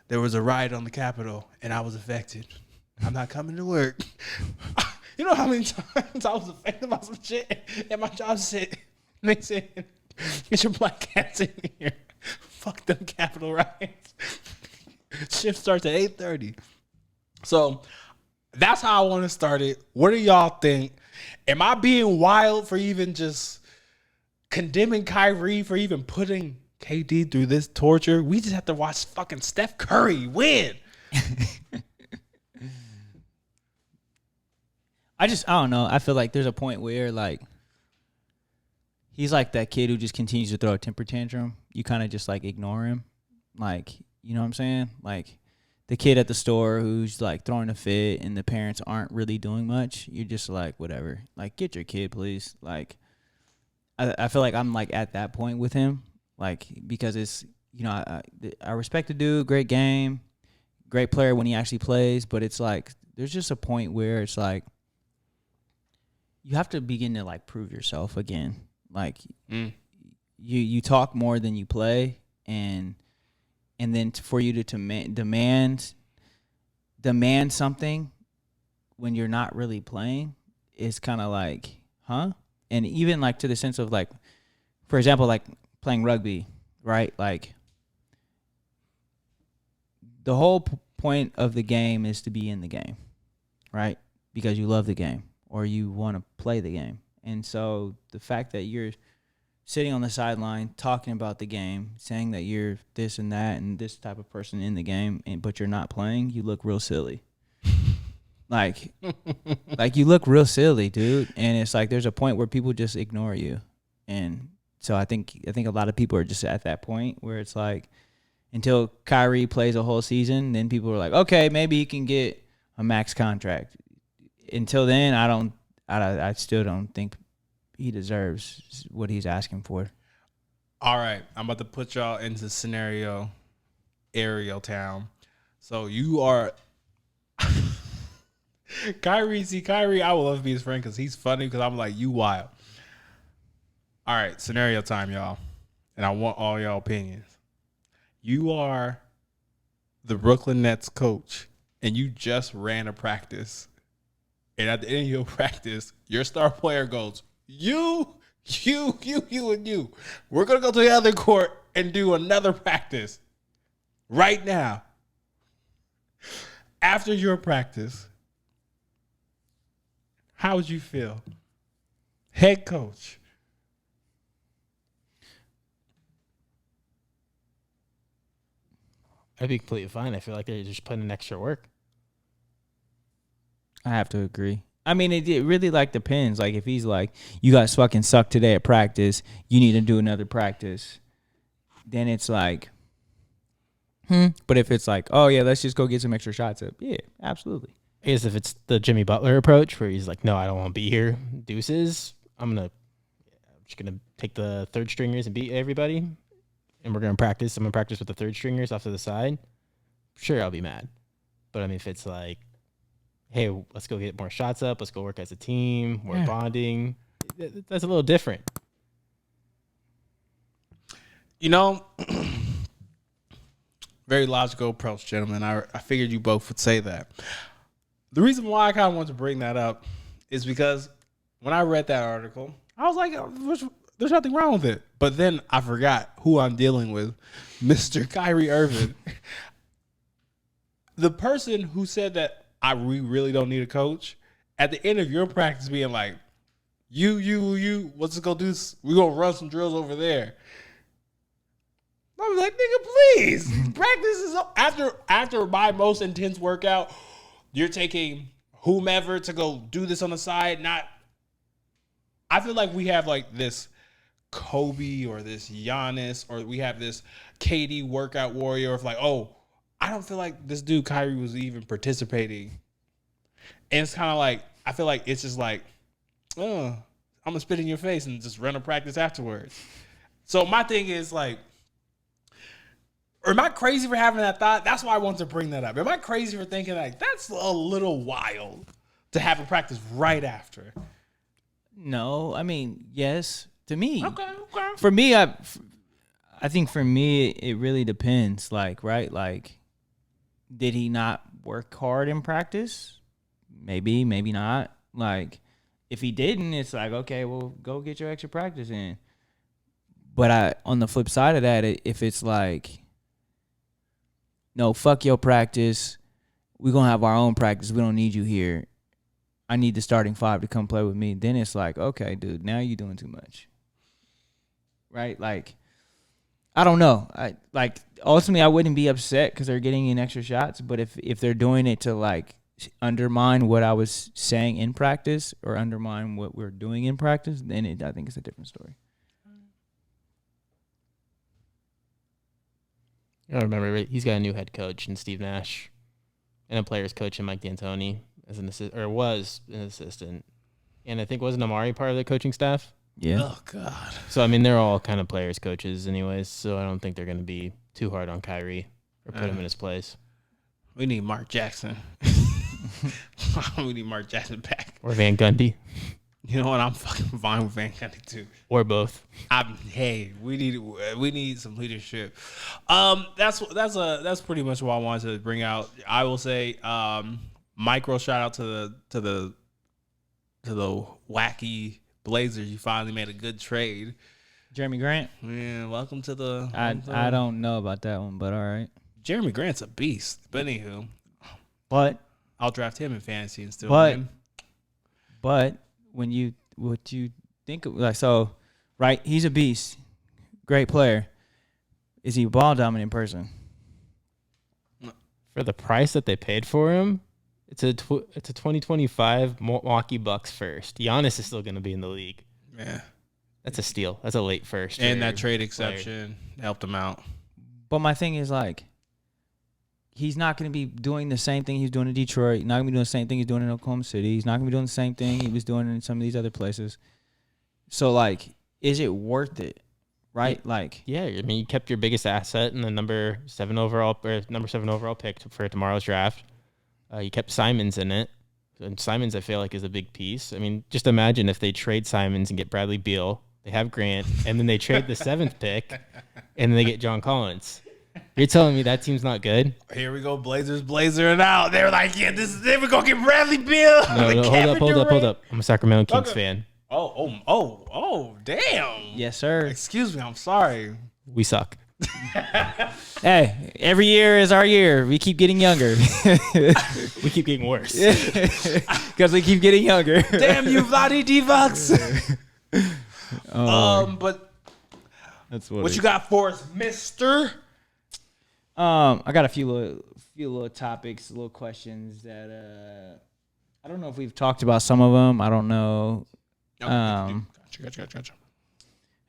Speaker 1: there was a riot on the Capitol and I was affected. I'm not coming to work. You know how many times I was affected by some shit and my job said, they said, get your black cats in here. Fuck them Capitol riots. Shift starts at 8:30. So that's how I want to start it. What do y'all think? Am I being wild for even just condemning Kyrie for even putting KD through this torture? We just have to watch fucking Steph Curry win.
Speaker 3: I don't know. I feel like there's a point where like he's like that kid who just continues to throw a temper tantrum. You kind of just like ignore him. Like, you know what I'm saying? Like the kid at the store who's like throwing a fit and the parents aren't really doing much. You're just like, whatever. Like, get your kid, please. Like, I feel like I'm like at that point with him. Like, because it's, I respect the dude, great game, great player when he actually plays. But it's like, there's just a point where it's like, you have to begin to like prove yourself again. Like you talk more than you play, and then for you to demand something when you're not really playing is kind of like, huh? And even like to the sense of like, for example, like playing rugby, right? Like the whole point of the game is to be in the game, right? Because you love the game or you want to play the game. And so the fact that you're sitting on the sideline talking about the game, saying that you're this and that and this type of person in the game, but you're not playing, you look real silly. Like you look real silly, dude. And it's like there's a point where people just ignore you. And so I think a lot of people are just at that point where it's like until Kyrie plays a whole season, then people are like, okay, maybe he can get a max contract. Until then, I still don't think he deserves what he's asking for.
Speaker 1: All right, I'm about to put y'all into scenario Ariel town. So you are Kyrie, I would love to be his friend because he's funny because I'm like, you wild. All right, scenario time, y'all. And I want all y'all opinions. You are the Brooklyn Nets coach and you just ran a practice and at the end of your practice, your star player goes, you, and you. We're going to go to the other court and do another practice right now. After your practice, how would you feel? Head coach.
Speaker 2: I'd be completely fine. I feel like they're just putting in extra work.
Speaker 3: I have to agree. I mean, it really like depends. Like if he's like, you guys fucking suck today at practice, you need to do another practice. Then it's like, But if it's like, oh yeah, let's just go get some extra shots up. Yeah, absolutely.
Speaker 2: I guess if it's the Jimmy Butler approach where he's like, no, I don't want to be here. Deuces. I'm just gonna take the third stringers and beat everybody, and we're gonna practice. I'm gonna practice with the third stringers off to the side. Sure, I'll be mad. But I mean, if it's like, hey, let's go get more shots up. Let's go work as a team. We're bonding. That's a little different.
Speaker 1: You know, very logical approach, gentlemen. I figured you both would say that. The reason why I kind of want to bring that up is because when I read that article, I was like, there's nothing wrong with it. But then I forgot who I'm dealing with, Mr. Kyrie Irving. The person who said that we really don't need a coach, at the end of your practice being like, you, let's just go do this. We're going to run some drills over there. I was like, nigga, please. Practice is up. After my most intense workout, you're taking whomever to go do this on the side. I feel like we have like this Kobe or this Giannis or we have this KD workout warrior of like, oh, I don't feel like this dude Kyrie was even participating. And it's kind of like, I feel like it's just like, I'm going to spit in your face and just run a practice afterwards. So my thing is like, or am I crazy for having that thought? That's why I want to bring that up. Am I crazy for thinking like that's a little wild to have a practice right after?
Speaker 3: No, I mean, yes, to me.
Speaker 1: Okay.
Speaker 3: For me, I think for me, it really depends. Like, right? Like, did he not work hard in practice? Maybe, maybe not. Like, if he didn't, it's like, okay, well, go get your extra practice in. But on the flip side of that, if it's like, no, fuck your practice. We're going to have our own practice. We don't need you here. I need the starting five to come play with me. Then it's like, okay, dude, now you're doing too much. Right? Like, I don't know. Ultimately, I wouldn't be upset because they're getting in extra shots. But if they're doing it to, like, undermine what I was saying in practice or undermine what we're doing in practice, then I think it's a different story.
Speaker 2: I remember he's got a new head coach in Steve Nash, and a players coach in Mike D'Antoni as an assistant, or was an assistant, and I think wasn't Amari part of the coaching staff.
Speaker 3: Yeah.
Speaker 1: Oh God.
Speaker 2: So I mean, they're all kind of players coaches, anyways. So I don't think they're going to be too hard on Kyrie or put him in his place.
Speaker 1: We need Mark Jackson. We need Mark Jackson back.
Speaker 2: Or Van Gundy.
Speaker 1: You know what? I'm fucking fine with Van Gundy too.
Speaker 2: Or both.
Speaker 1: We need some leadership. That's pretty much what I wanted to bring out. I will say, micro shout out to the wacky Blazers. You finally made a good trade.
Speaker 3: Jeremy Grant?
Speaker 1: Man, welcome to the.
Speaker 3: I don't know about that one, but all right.
Speaker 1: Jeremy Grant's a beast. But anywho, I'll draft him in fantasy and still win.
Speaker 3: But what you think of, like, so, right? He's a beast, great player. Is he a ball dominant person?
Speaker 2: For the price that they paid for him, it's a 2025 Milwaukee Bucks first. Giannis is still going to be in the league.
Speaker 1: Yeah,
Speaker 2: that's a steal. That's a late first.
Speaker 1: And that trade exception helped him out.
Speaker 3: But my thing is, like, he's not going to be doing the same thing he's doing in Detroit. He's not going to be doing the same thing he's doing in Oklahoma City. He's not going to be doing the same thing he was doing in some of these other places. So, like, is it worth it? Right?
Speaker 2: Yeah, I mean, you kept your biggest asset in the number 7 overall pick for tomorrow's draft. You kept Simons in it. And Simons, I feel like, is a big piece. I mean, just imagine if they trade Simons and get Bradley Beal. They have Grant, and then they trade the 7th pick, and then they get John Collins. You're telling me that team's not good?
Speaker 1: Here we go, Blazers blazering out. They were like, yeah, we're gonna get Bradley Beal.
Speaker 2: No, hold up. I'm a Sacramento Kings fan.
Speaker 1: Oh, damn.
Speaker 3: Yes, sir.
Speaker 1: Excuse me, I'm sorry.
Speaker 2: We suck.
Speaker 3: Hey, every year is our year. We keep getting younger.
Speaker 2: We keep getting worse.
Speaker 3: Because we keep getting younger.
Speaker 1: Damn you, Vladi Divac. But
Speaker 3: That's
Speaker 1: what you got for us, Mister?
Speaker 3: I got a few little topics, little questions that I don't know if we've talked about some of them. I don't know.
Speaker 1: Gotcha.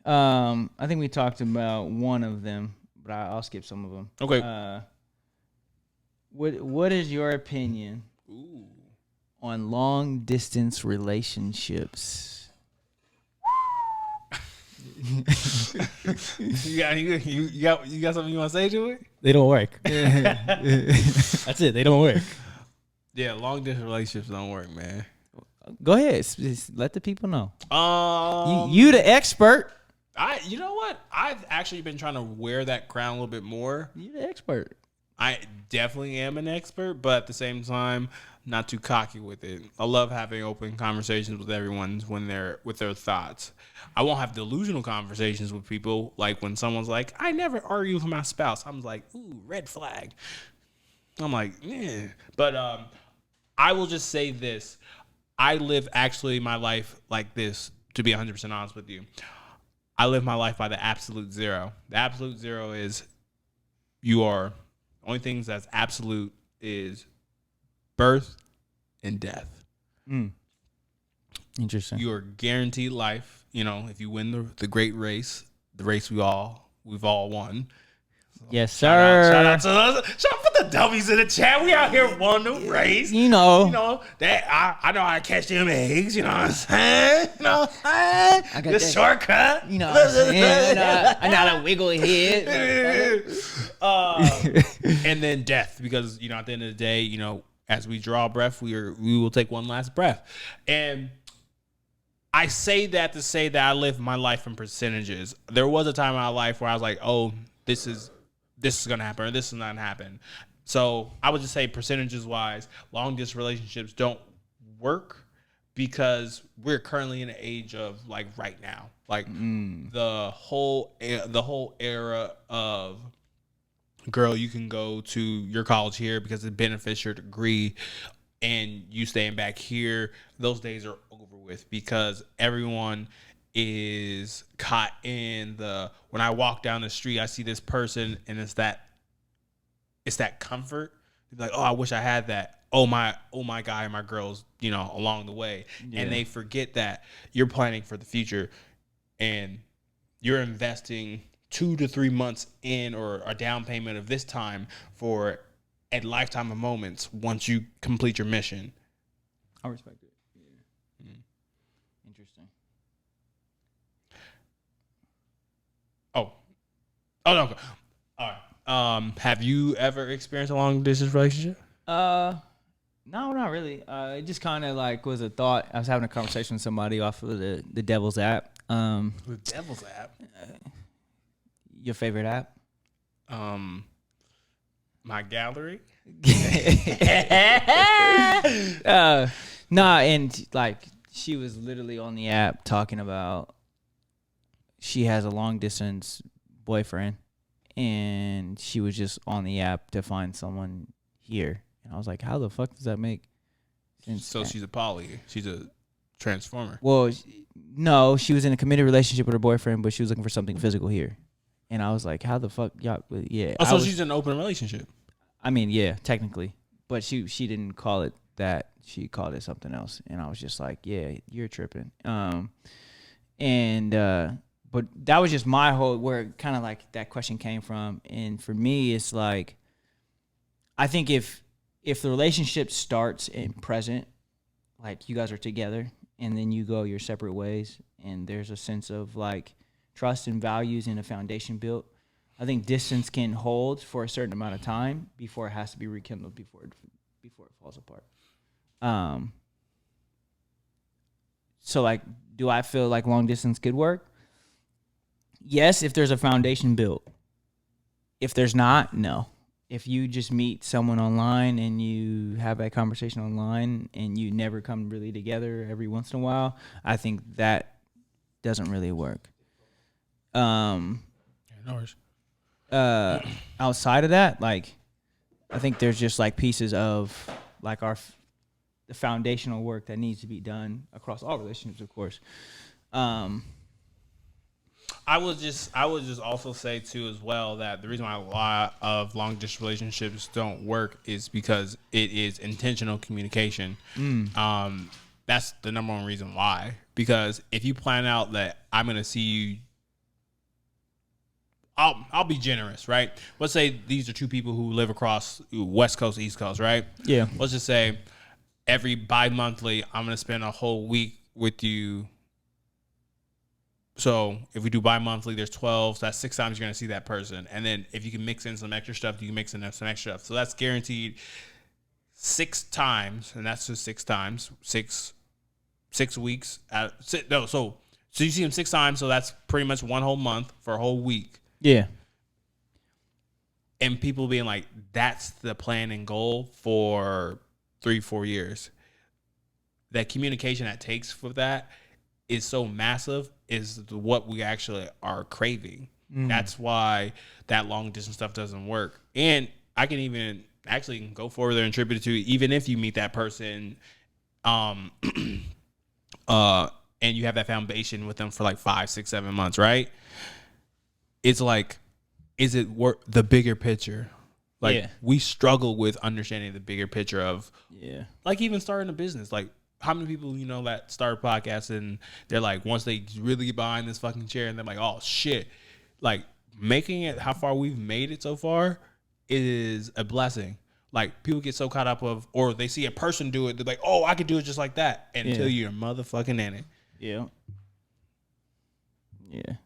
Speaker 3: I think we talked about one of them, but I'll skip some of them.
Speaker 1: Okay.
Speaker 3: What is your opinion on long distance relationships?
Speaker 1: you got something you want to say to it?
Speaker 2: They don't work. That's it. They don't work.
Speaker 1: Yeah, long distance relationships don't work, man.
Speaker 3: Go ahead. Just let the people know.
Speaker 1: You
Speaker 3: the expert.
Speaker 1: You know what? I've actually been trying to wear that crown a little bit more.
Speaker 3: You the expert.
Speaker 1: I definitely am an expert, but at the same time, not too cocky with it. I love having open conversations with everyone when they're with their thoughts. I won't have delusional conversations with people, like when someone's like, I never argue with my spouse. I'm like, ooh, red flag. I'm like, yeah. But I will just say this. I live actually my life like this, to be 100% honest with you. I live my life by the absolute zero. The absolute zero is only things that's absolute is birth and death.
Speaker 3: Interesting.
Speaker 1: You are guaranteed life. You know, if you win the great race, the race we've all won.
Speaker 3: Yes, sir.
Speaker 1: Shout out for the dummies in the chat. We out here won the race.
Speaker 3: You know
Speaker 1: that I know how to catch them eggs. You know what I'm saying? You know what I'm saying?
Speaker 3: I got
Speaker 1: the
Speaker 3: that,
Speaker 1: shortcut.
Speaker 3: You know what I'm saying? I know how to wiggle head.
Speaker 1: And then death, because at the end of the day, as we draw breath, we will take one last breath. And I say that to say that I live my life in percentages. There was a time in my life where I was like, oh, this is going to happen or this is not going to happen. So I would just say percentages wise, long distance relationships don't work because we're currently in an age of like right now, like the whole era of girl, you can go to your college here because it benefits your degree and you staying back here. Those days are over with because everyone is caught in when I walk down the street, I see this person and it's that comfort. Like, oh, I wish I had that. Oh my guy and my girls, along the way. Yeah. And they forget that you're planning for the future and you're investing 2 to 3 months in or a down payment of this time for a lifetime of moments once you complete your mission.
Speaker 3: I respect it. Yeah. Interesting.
Speaker 1: Oh no. All right. Have you ever experienced a long distance relationship?
Speaker 3: No, not really. It just kind of like was a thought. I was having a conversation with somebody off of the Devil's app.
Speaker 1: The Devil's app.
Speaker 3: Your favorite app?
Speaker 1: My gallery.
Speaker 3: Nah, and like she was literally on the app talking about she has a long distance boyfriend and she was just on the app to find someone here. And I was like, how the fuck does that make sense?
Speaker 1: So she's a poly. She's a transformer.
Speaker 3: Well, no, she was in a committed relationship with her boyfriend, but she was looking for something physical here. And I was like, how the fuck, y'all, yeah.
Speaker 1: Oh, so she's in an open relationship.
Speaker 3: I mean, yeah, technically. But she didn't call it that. She called it something else. And I was just like, yeah, you're tripping. But that was just my whole, where kind of like that question came from. And for me, it's like, I think if the relationship starts in present, like you guys are together and then you go your separate ways and there's a sense of like trust and values and a foundation built, I think distance can hold for a certain amount of time before it has to be rekindled before it falls apart. So like, do I feel like long distance could work? Yes, if there's a foundation built. If there's not, no. If you just meet someone online and you have that conversation online and you never come really together every once in a while, I think that doesn't really work.
Speaker 1: No worries.
Speaker 3: Outside of that, like, I think there's just like pieces of like the foundational work that needs to be done across all relationships, of course.
Speaker 1: I would just also say too as well that the reason why a lot of long distance relationships don't work is because it is intentional communication. That's the number one reason why. Because if you plan out that I'm gonna see you, I'll be generous, right? Let's say these are two people who live across West Coast, East Coast, right?
Speaker 3: Yeah.
Speaker 1: Let's just say every bi-monthly, I'm gonna spend a whole week with you. So if we do bi-monthly, there's 12. So that's 6 times you're going to see that person. And then if you can mix in some extra stuff, you can mix in some extra stuff. So that's guaranteed 6 times. And that's just 6 times. 6 weeks. So you see them 6 times. So that's pretty much one whole month for a whole week.
Speaker 3: Yeah.
Speaker 1: And people being like, that's the plan and goal for 3-4 years. That communication that takes for that is so massive, is what we actually are craving. That's why that long distance stuff doesn't work. And I can even actually go further and attribute it to, even if you meet that person and you have that foundation with them for like 5, 6, 7 months, right? It's like, is it worth the bigger picture? Like, we struggle with understanding the bigger picture of, like, even starting a business. Like, how many people you know that start podcasts and they're like, once they really get behind this fucking chair and they're like, oh shit, like making it how far we've made it so far is a blessing. Like, people get so caught up of, or they see a person do it, they're like, oh, I could do it just like that, until you're motherfucking in it.
Speaker 3: Yeah.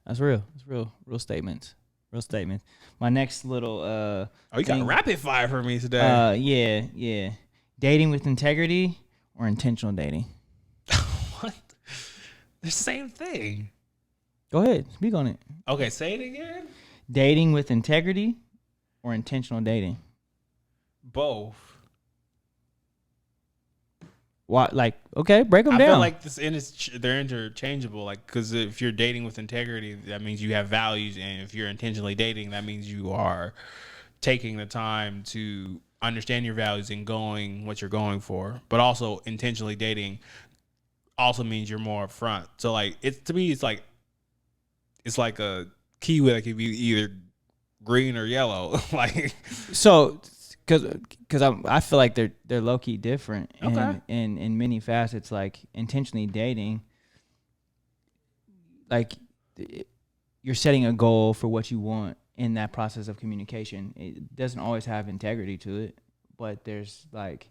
Speaker 3: That's real. It's real statements. Real statements. My next little
Speaker 1: you got a rapid fire for me today.
Speaker 3: Yeah. Dating with integrity or intentional dating?
Speaker 1: What? The same thing.
Speaker 3: Go ahead. Speak on it.
Speaker 1: Okay, say it again.
Speaker 3: Dating with integrity or intentional dating?
Speaker 1: Both.
Speaker 3: Why? Like, okay, break them down.
Speaker 1: I feel like they're interchangeable. Like, because if you're dating with integrity, that means you have values, and if you're intentionally dating, that means you are taking the time to understand your values and going what you're going for. But also, intentionally dating also means you're more upfront. So, like, to me, it's like a kiwi that could be either green or yellow. Like,
Speaker 3: so. Because I feel like they're low key different, and
Speaker 1: Okay.
Speaker 3: in many facets. Like, intentionally dating, like, you're setting a goal for what you want in that process of communication. It doesn't always have integrity to it, but there's like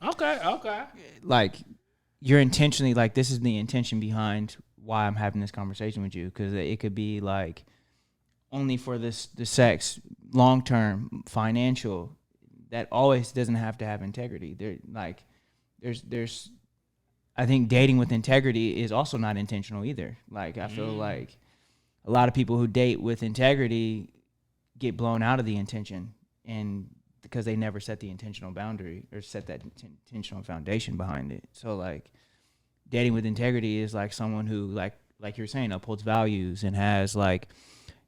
Speaker 3: you're intentionally, like, this is the intention behind why I'm having this conversation with you, because it could be like only for the sex, long term, financial. That always doesn't have to have integrity. There's I think dating with integrity is also not intentional either. Like, I feel like a lot of people who date with integrity get blown out of the intention, and because they never set the intentional boundary or set that intentional foundation behind it. So, like, dating with integrity is like someone who, like you're saying, upholds values and has like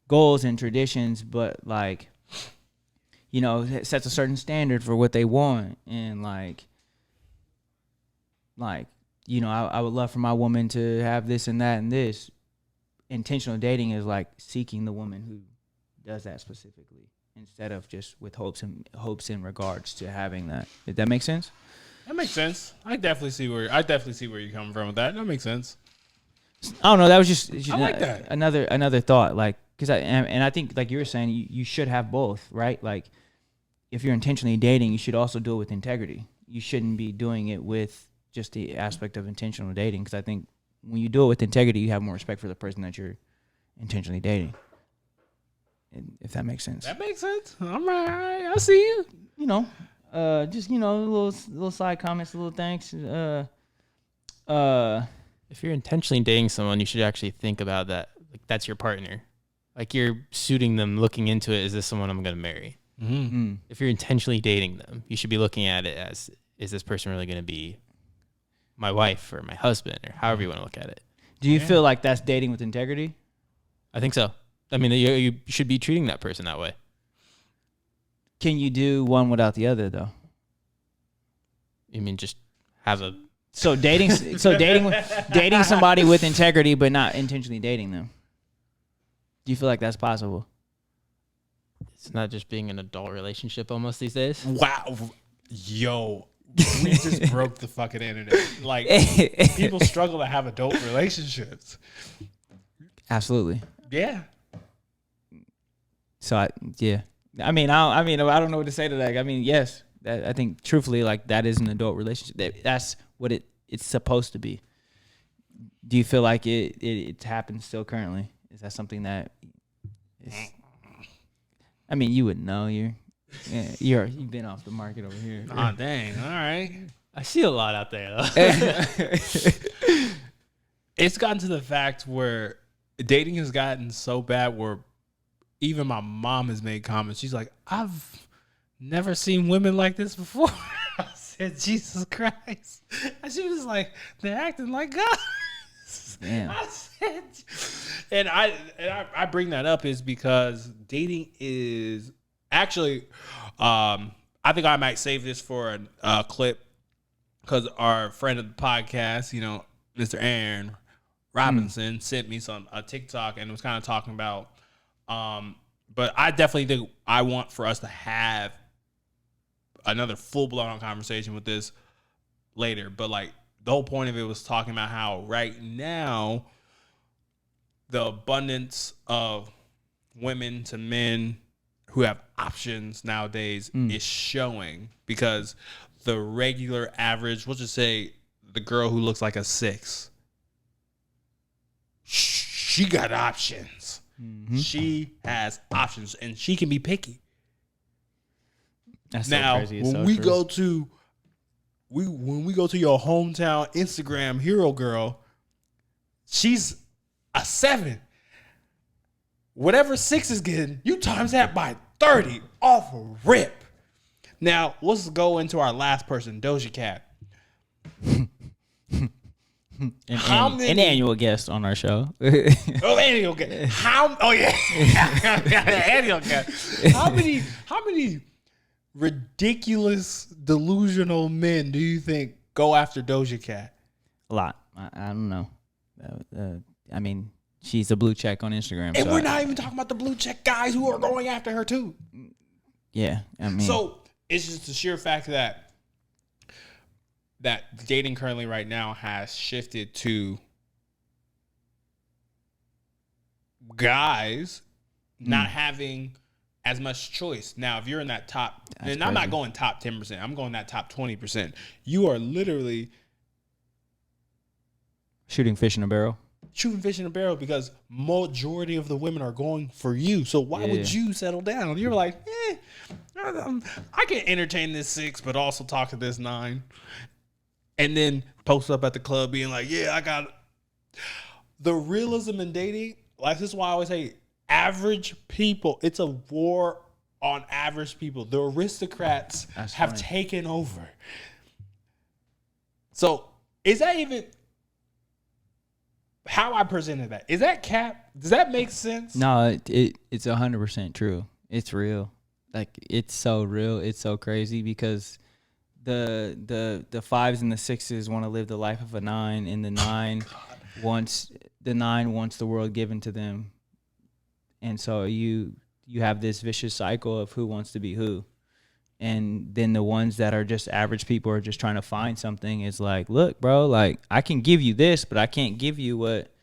Speaker 3: goals and traditions, but like, you know, sets a certain standard for what they want. And like, you know, I would love for my woman to have this and that and this. Intentional dating is like seeking the woman who does that specifically, instead of just with hopes in regards to having that. Did that make sense?
Speaker 1: That makes sense. I definitely see where you're coming from with that. That makes sense.
Speaker 3: I don't know. That was just
Speaker 1: I like that.
Speaker 3: Another thought. Like, because I think, like you were saying, you should have both, right? Like, if you're intentionally dating, you should also do it with integrity. You shouldn't be doing it with just the aspect of intentional dating, because I think when you do it with integrity, you have more respect for the person that you're intentionally dating. And if that makes sense.
Speaker 1: That makes sense. All right. I see you.
Speaker 3: You know, just, you know, little side comments, little thanks.
Speaker 2: If you're intentionally dating someone, you should actually think about that. Like, that's your partner. Like you're suiting them, looking into it. Is this someone I'm going to marry?
Speaker 1: Mm-hmm.
Speaker 2: If you're intentionally dating them, you should be looking at it as, is this person really going to be my wife or my husband or however you want to look at it?
Speaker 3: Do you feel like that's dating with integrity?
Speaker 2: I think so. I mean, you should be treating that person that way.
Speaker 3: Can you do one without the other though?
Speaker 2: You mean just have a...
Speaker 3: So dating somebody with integrity, but not intentionally dating them. Do you feel like that's possible?
Speaker 2: It's not just being an adult relationship almost these days.
Speaker 1: Wow. Yo, we just broke the fucking internet. Like, people struggle to have adult relationships.
Speaker 3: Absolutely.
Speaker 1: Yeah.
Speaker 3: So I don't know what to say to that. I mean, yes, I think truthfully, like that is an adult relationship. That's what it's supposed to be. Do you feel like it happens still currently? Is that something that is, I mean, you would know. You've been off the market over here.
Speaker 1: Oh, dang. All right.
Speaker 2: I see a lot out there, though.
Speaker 1: It's gotten to the fact where dating has gotten so bad where even my mom has made comments. She's like, I've never seen women like this before. I said, Jesus Christ. And she was like, they're acting like God.
Speaker 3: Damn.
Speaker 1: I said, and I bring that up is because dating is actually, I think I might save this for a clip because our friend of the podcast, Mr. Aaron Robinson sent me a TikTok and was kind of talking about, but I definitely think I want for us to have another full-blown conversation with this later. But like the whole point of it was talking about how right now the abundance of women to men who have options nowadays is showing, because the regular average, we'll just say the girl who looks like a 6, she got options. Mm-hmm. She has options and she can be picky.
Speaker 3: That's
Speaker 1: now,
Speaker 3: so crazy. It's
Speaker 1: when
Speaker 3: so
Speaker 1: we
Speaker 3: true.
Speaker 1: go to when we go to your hometown Instagram hero girl, she's a 7. Whatever 6 is getting, you times that by 30 off a rip. Now, let's go into our last person, Doja Cat.
Speaker 3: An annual guest on our show.
Speaker 1: Annual guest. Annual guest. How many ridiculous, delusional men do you think go after Doja Cat?
Speaker 3: A lot. I don't know. I mean, she's a blue check on Instagram.
Speaker 1: And we're not even talking about the blue check guys who are going after her too.
Speaker 3: Yeah, I mean.
Speaker 1: So it's just the sheer fact that dating currently right now has shifted to guys not having as much choice. Now, if you're in that top,
Speaker 3: That's
Speaker 1: and I'm not
Speaker 3: crazy.
Speaker 1: going top 10%, I'm going that top 20%. You are literally
Speaker 3: Shooting fish in a barrel.
Speaker 1: shooting fish in a barrel because majority of the women are going for you. So why would you settle down? You're like, I can entertain this 6, but also talk to this 9. And then post up at the club being like, yeah, I got it. The realism in dating, like this is why I always say average people, it's a war on average people. The aristocrats have taken over. So is that even how I presented that? Is that cap? Does that make sense?
Speaker 3: No, it's 100% true. It's real. Like, it's so real. It's so crazy because the 5s and the 6s want to live the life of a 9, and the 9 wants the world given to them. And so you have this vicious cycle of who wants to be who. And then the ones that are just average people are just trying to find something. It's like, look, bro, like I can give you this, but I can't give you what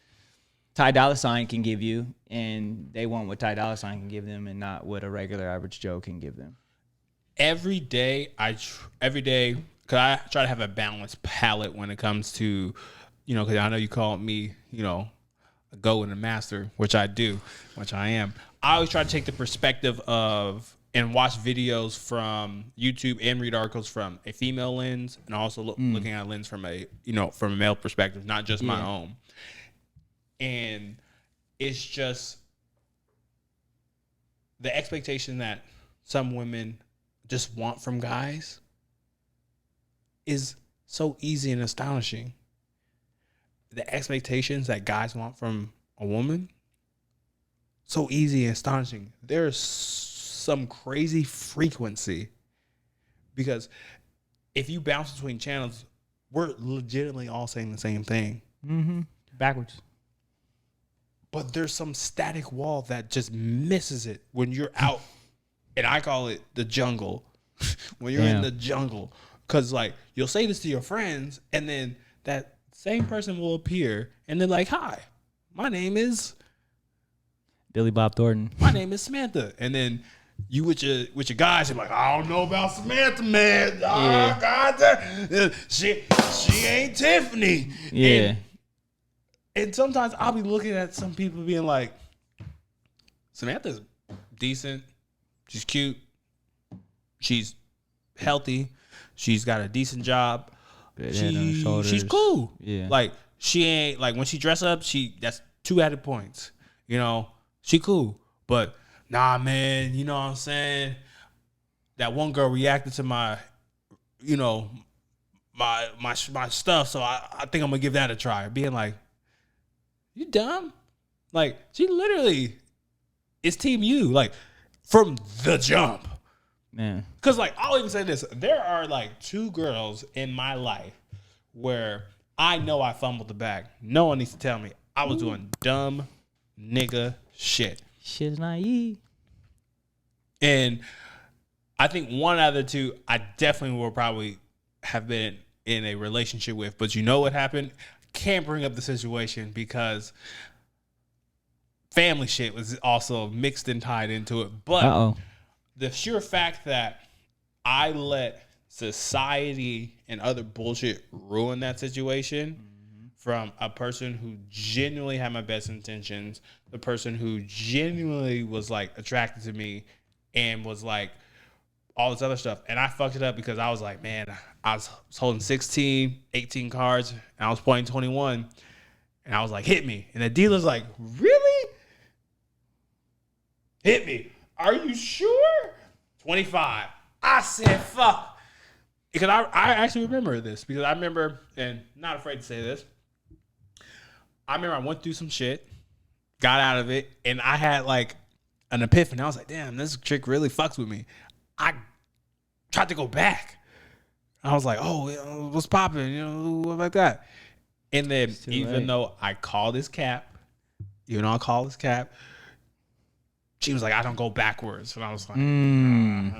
Speaker 3: Ty Dolla $ign can give you. And they want what Ty Dolla $ign can give them and not what a regular average Joe can give them.
Speaker 1: Every day, because I try to have a balanced palette when it comes to, because I know you call me, a go and a master, which I do, which I am. I always try to take the perspective of and watch videos from YouTube and read articles from a female lens, and also looking at a lens from a male perspective, not just my own. And it's just the expectation that some women just want from guys is so easy and astonishing. The expectations that guys want from a woman, so easy and astonishing. There's some crazy frequency because if you bounce between channels, we're legitimately all saying the same thing.
Speaker 3: Mm-hmm. Backwards.
Speaker 1: But there's some static wall that just misses it when you're out, and I call it the jungle. When you're in the jungle, because like you'll say this to your friends, and then that same person will appear, and they're like, "Hi, my name is
Speaker 3: Billy Bob Thornton.
Speaker 1: My name is Samantha," and then you with your guys, you're like, "I don't know about Samantha, man. Oh God, she ain't Tiffany."
Speaker 3: Yeah.
Speaker 1: And sometimes I'll be looking at some people being like, Samantha's decent. She's cute. She's healthy. She's got a decent job. She's cool.
Speaker 3: Yeah.
Speaker 1: Like, she ain't, like, when she dress up, that's 2 added points. You know, she cool. But, nah, man, you know what I'm saying? That one girl reacted to my, you know, my stuff, so I think I'm going to give that a try. Being like, you dumb? Like, she literally is team you, like, from the jump.
Speaker 3: Man.
Speaker 1: Because, like, I'll even say this. There are, like, 2 girls in my life where I know I fumbled the bag. No one needs to tell me. I was doing dumb nigga shit.
Speaker 3: Shit's naive.
Speaker 1: And I think one out of the 2, I definitely will probably have been in a relationship with. But you know what happened? Can't bring up the situation because family shit was also mixed and tied into it. But the sheer fact that I let society and other bullshit ruin that situation from a person who genuinely had my best intentions, the person who genuinely was like attracted to me and was like all this other stuff. And I fucked it up because I was like, man, I was holding 16, 18 cards, and I was playing 21. And I was like, hit me. And the dealer's like, really? Hit me. Are you sure? 25. I said, fuck. Because I actually remember this. Because I remember, and not afraid to say this, I remember I went through some shit, got out of it, and I had like an epiphany. I was like, damn, this chick really fucks with me. I tried to go back. I was like, oh, what's popping? You know, what like that. And then even though I called this cap, she was like, I don't go backwards. And I was like, and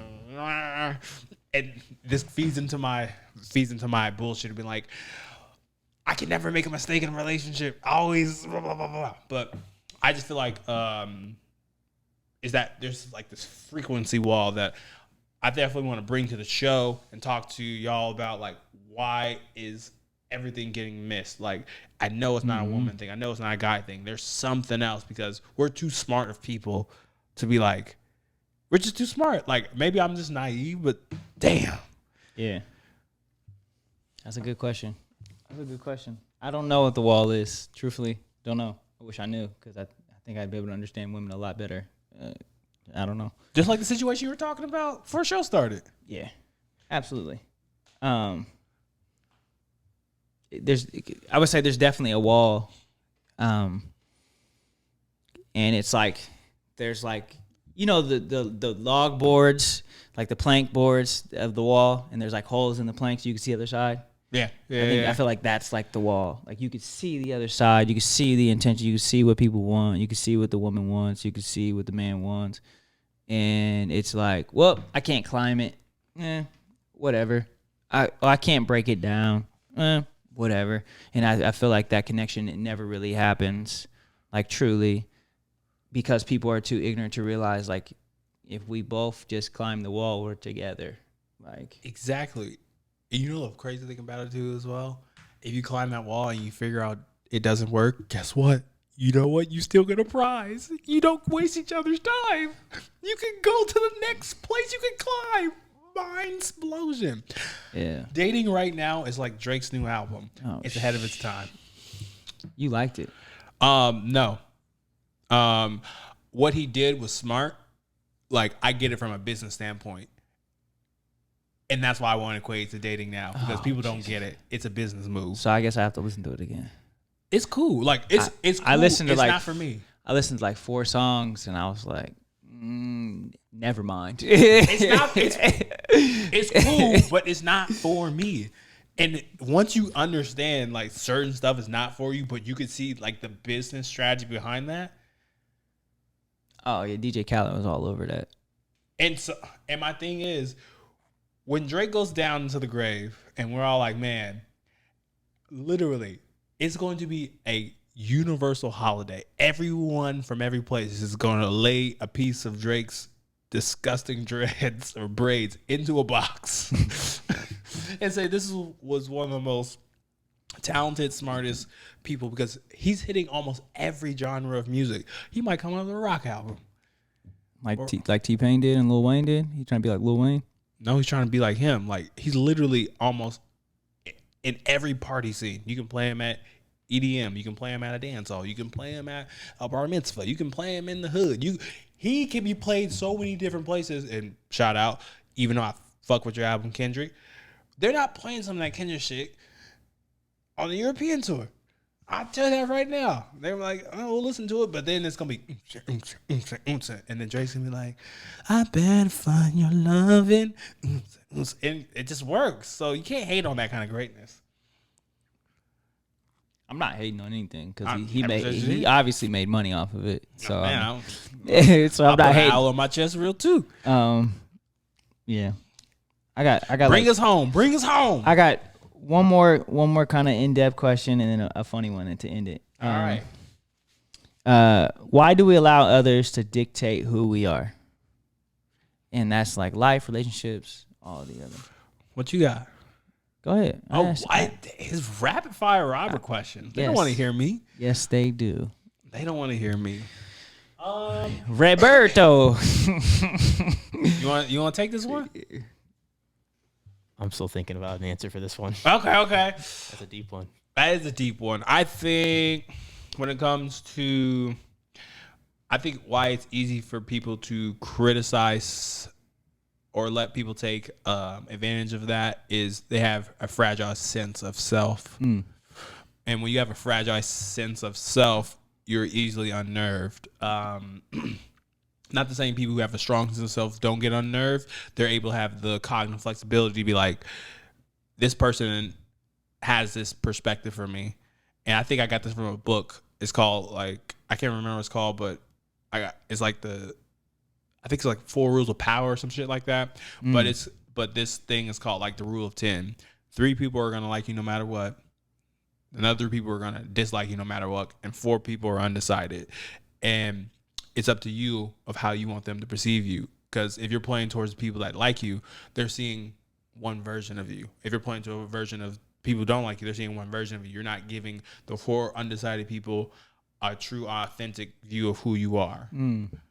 Speaker 1: this feeds into my bullshit of being like, I can never make a mistake in a relationship. Always blah, blah, blah, blah. But I just feel like is that there's like this frequency wall that I definitely want to bring to the show and talk to y'all about, like, why is everything getting missed? Like, I know it's not a woman thing. I know it's not a guy thing. There's something else because we're too smart of people to be like, we're just too smart. Like, maybe I'm just naive, but damn.
Speaker 3: Yeah. That's a good question. I don't know what the wall is. Truthfully, don't know. I wish I knew because I think I'd be able to understand women a lot better. I don't know.
Speaker 1: Just like the situation you were talking about before the show started.
Speaker 3: Yeah, absolutely. I would say there's definitely a wall. And it's like, there's like, you know, the log boards, like the plank boards of the wall, and there's like holes in the planks so you can see the other side.
Speaker 1: Yeah.
Speaker 3: I feel like that's like the wall. Like you could see the other side. You could see the intention. You could see what people want. You could see what the woman wants. You could see what the man wants. And it's like, well, I can't climb it. Whatever. I can't break it down. Whatever. And I feel like that connection, it never really happens. Like truly. Because people are too ignorant to realize, like, if we both just climb the wall, we're together. Like
Speaker 1: exactly. And you know the crazy thing about it too as well? If you climb that wall and you figure out it doesn't work, guess what? You know what? You still get a prize. You don't waste each other's time. You can go to the next place you can climb. Mind explosion. Yeah. Dating right now is like Drake's new album. It's ahead of its time.
Speaker 3: You liked it?
Speaker 1: No. What he did was smart. like I get it from a business standpoint. And that's why I want to equate to dating now because people don't get it. It's a business move.
Speaker 3: So I guess I have to listen to it again.
Speaker 1: It's cool. Like it's cool.
Speaker 3: I listened to
Speaker 1: it's
Speaker 3: like
Speaker 1: not for me.
Speaker 3: I listened to like 4 songs and I was like, never mind.
Speaker 1: It's not. It's cool, but it's not for me. And once you understand like certain stuff is not for you, but you can see like the business strategy behind that.
Speaker 3: Oh yeah, DJ Khaled was all over that.
Speaker 1: And so, and my thing is, when Drake goes down into the grave, and we're all like, man, literally, it's going to be a universal holiday. Everyone from every place is going to lay a piece of Drake's disgusting dreads or braids into a box and say this was one of the most talented, smartest people because he's hitting almost every genre of music. He might come out with a rock album.
Speaker 3: Like T-Pain did and Lil Wayne did? He trying to be like Lil Wayne?
Speaker 1: No, he's trying to be like him. Like he's literally almost in every party scene. You can play him at EDM. You can play him at a dance hall. You can play him at a bar mitzvah. You can play him in the hood. He can be played so many different places. And shout out, even though I fuck with your album, Kendrick, they're not playing some of that Kendrick shit on the European tour. I'll tell you that right now. They were like, oh, we'll listen to it, but then it's going to be, and then Drake's going to be like, I better find your loving. And it just works. So you can't hate on that kind of greatness.
Speaker 3: I'm not hating on anything because he obviously made money off of it. So,
Speaker 1: so I'm not hating. Owl on my chest real too.
Speaker 3: Yeah. I got
Speaker 1: Bring us home.
Speaker 3: I got one more kind of in-depth question and then a funny one to end it.
Speaker 1: All right.
Speaker 3: Why do we allow others to dictate who we are? And that's like life, relationships, all of the other.
Speaker 1: What you got?
Speaker 3: Go ahead.
Speaker 1: His rapid fire Robert questions. They don't want to hear me.
Speaker 3: Yes, they do.
Speaker 1: They don't want to hear me.
Speaker 3: Roberto.
Speaker 1: You want to take this one?
Speaker 2: I'm still thinking about an answer for this one.
Speaker 1: Okay.
Speaker 2: That's a deep one.
Speaker 1: That is a deep one. I think when it comes to, why it's easy for people to criticize or let people take advantage of that is they have a fragile sense of self. And when you have a fragile sense of self, you're easily unnerved. Not the same people who have a strong sense of self don't get unnerved. They're able to have the cognitive flexibility to be like, this person has this perspective for me. And I think I got this from a book. It's called I can't remember what it's called, but it's like I think it's like 4 Rules of Power or some shit like that. But this thing is called like the Rule of 10. 3 people are gonna like you no matter what. Another 3 people are gonna dislike you no matter what, and 4 people are undecided. And it's up to you of how you want them to perceive you. Because if you're playing towards people that like you, they're seeing one version of you. If you're playing to a version of people who don't like you, they're seeing one version of you. You're not giving the 4 undecided people a true, authentic view of who you are.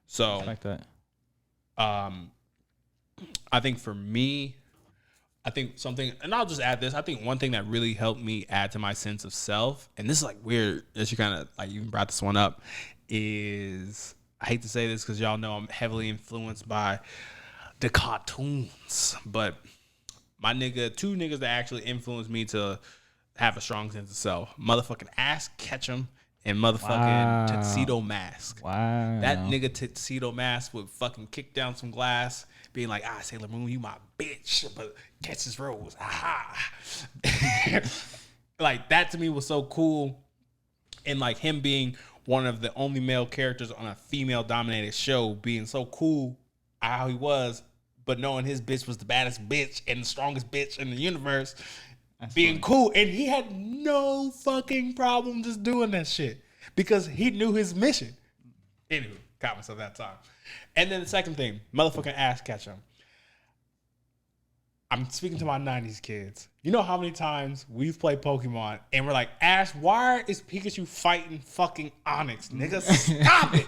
Speaker 1: So
Speaker 3: I like that.
Speaker 1: I think for me, and I'll just add this. I think one thing that really helped me add to my sense of self, and this is like weird that you kind of like even brought this one up, is I hate to say this because y'all know I'm heavily influenced by the cartoons, but my 2 niggas that actually influenced me to have a strong sense of self, motherfucking Ass Ketchum and motherfucking Tuxedo Mask.
Speaker 3: Wow.
Speaker 1: That nigga Tuxedo Mask would fucking kick down some glass, being like, Sailor Moon, you my bitch, but catch this rose. Aha. Like, that to me was so cool. And like him being one of the only male characters on a female-dominated show, being so cool how he was, but knowing his bitch was the baddest bitch and the strongest bitch in the universe. That's being funny. Cool, and he had no fucking problem just doing that shit because he knew his mission. Anyway, got myself that time. And then the second thing, motherfucking Ass Ketchum. I'm speaking to my 90s kids. You know how many times we've played Pokemon and we're like, Ash, why is Pikachu fighting fucking Onix? Nigga, stop it.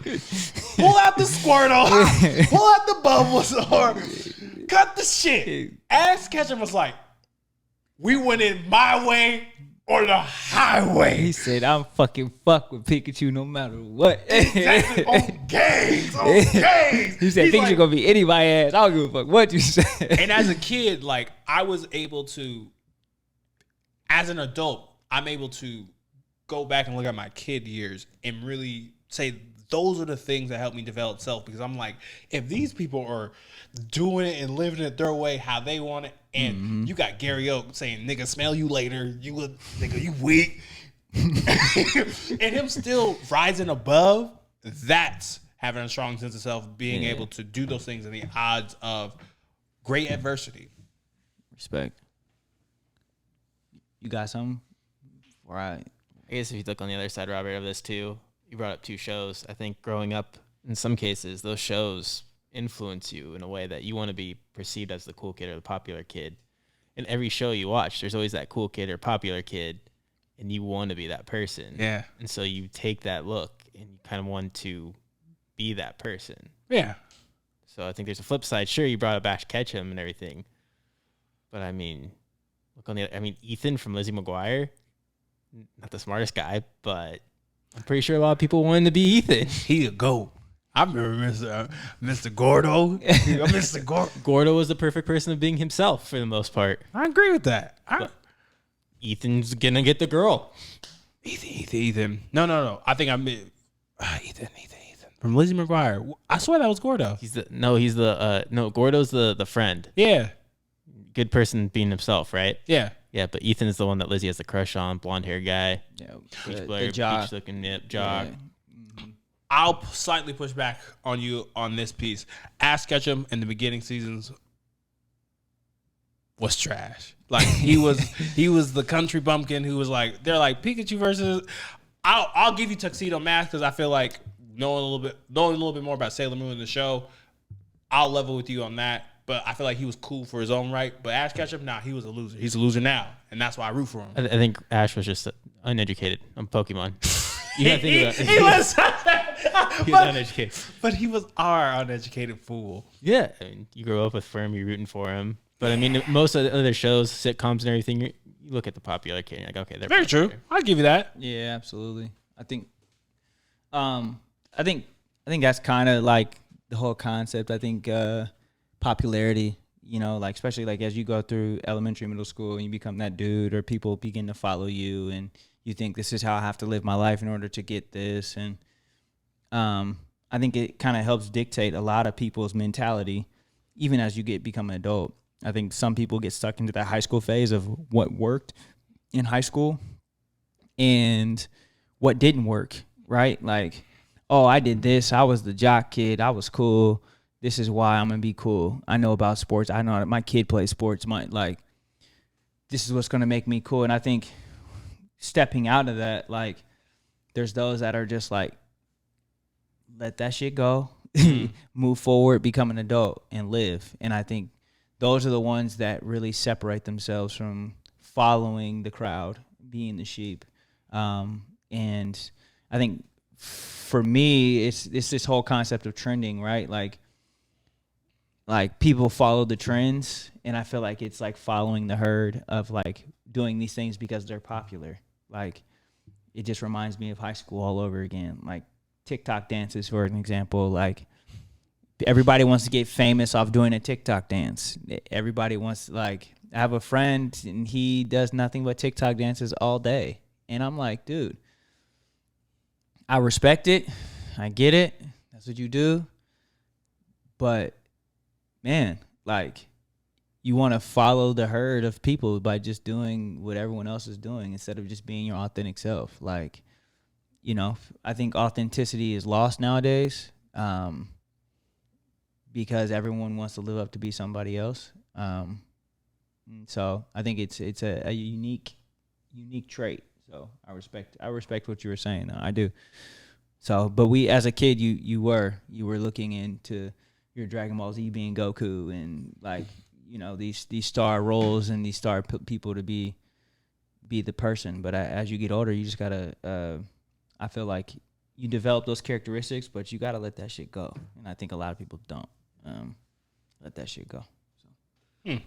Speaker 1: Pull out the Squirtle. Pull out the Bulbasaur. Cut the shit. Ash Ketchum was like, we went in my way or the highway.
Speaker 3: He said, "I'm fucking fuck with Pikachu no matter what."
Speaker 1: Exactly. On gangs.
Speaker 3: He said, "Pikachu
Speaker 1: like,
Speaker 3: gonna be anybody's ass. I don't give a fuck what you say."
Speaker 1: And as a kid, like I was able to, as an adult, I'm able to go back and look at my kid years and really say those are the things that helped me develop self, because I'm like, if these people are doing it and living it their way how they want it, and you got Gary Oak saying, "Nigga, smell you later, you look, nigga, you weak," and him still rising above, that's having a strong sense of self, being able to do those things in the odds of great adversity.
Speaker 3: Respect. You got something? Right.
Speaker 2: I guess if you look on the other side, Robert, of this too, you brought up 2 shows. I think growing up, in some cases, those shows influence you in a way that you want to be perceived as the cool kid or the popular kid. In every show you watch, there's always that cool kid or popular kid, and you want to be that person.
Speaker 1: Yeah.
Speaker 2: And so you take that look and you kind of want to be that person.
Speaker 1: Yeah.
Speaker 2: So I think there's a flip side. Sure, you brought up Ash Ketchum and everything, but I mean, look on the. I mean, Ethan from Lizzie McGuire, not the smartest guy, but I'm pretty sure a lot of people wanted to be Ethan.
Speaker 1: He a goat. I remember Mr. Gordo. Mr. Gordo.
Speaker 2: Gordo was the perfect person of being himself for the most part.
Speaker 1: I agree with that.
Speaker 2: Ethan's gonna get the girl.
Speaker 1: Ethan. No. I think I meant Ethan. From Lizzie McGuire. I swear that was Gordo.
Speaker 2: Gordo's the friend.
Speaker 1: Yeah.
Speaker 2: Good person being himself, right?
Speaker 1: Yeah.
Speaker 2: Yeah, but Ethan is the one that Lizzie has the crush on, blonde hair guy.
Speaker 3: Yeah.
Speaker 2: The
Speaker 3: jock.
Speaker 2: beach looking jock.
Speaker 3: Yeah.
Speaker 1: I'll slightly push back on you on this piece. Ash Ketchum in the beginning seasons was trash. Like he was the country bumpkin who was like, they're like Pikachu versus. I'll give you Tuxedo Mask because I feel like knowing a little bit more about Sailor Moon in the show, I'll level with you on that. But I feel like he was cool for his own right. But Ash Ketchum, he was a loser. He's a loser now, and that's why I root for him.
Speaker 2: I think Ash was just uneducated on Pokemon. You gotta think about it.
Speaker 1: He was.
Speaker 2: He was uneducated.
Speaker 1: But he was our uneducated fool.
Speaker 2: Yeah, I mean, you grow up with him, you're rooting for him. But I mean, most of the other shows, sitcoms, and everything, you look at the popular kid, and you're like, okay, they're
Speaker 1: very
Speaker 2: popular.
Speaker 1: true. I'll give you that.
Speaker 3: Yeah, absolutely. I think that's kind of like the whole concept. I think popularity, like especially like as you go through elementary, middle school, and you become that dude, or people begin to follow you, and you think this is how I have to live my life in order to get this, and I think it kind of helps dictate a lot of people's mentality, even as you become an adult. I think some people get stuck into that high school phase of what worked in high school and what didn't work, right? Like, oh, I did this. I was the jock kid. I was cool. This is why I'm going to be cool. I know about sports. I know my kid plays sports. This is what's going to make me cool. And I think stepping out of that, like, there's those that are just like, let that shit go, move forward, become an adult, and live. And I think those are the ones that really separate themselves from following the crowd, being the sheep. And I think for me, it's this whole concept of trending, right? Like people follow the trends, and I feel like it's like following the herd of like doing these things because they're popular. Like it just reminds me of high school all over again. Like TikTok dances, for an example, like everybody wants to get famous off doing a TikTok dance. Everybody wants, like, I have a friend and he does nothing but TikTok dances all day. And I'm like, dude, I respect it. I get it. That's what you do. But man, like, you want to follow the herd of people by just doing what everyone else is doing instead of just being your authentic self. Like, I think authenticity is lost nowadays. Because everyone wants to live up to be somebody else. So I think it's a unique trait. So I respect what you were saying. I do. So, but as a kid, you were looking into your Dragon Ball Z being Goku and like, these star roles and these star people to be the person. But as you get older, you just gotta, I feel like you develop those characteristics, but you gotta let that shit go. And I think a lot of people don't. Let that shit go. So.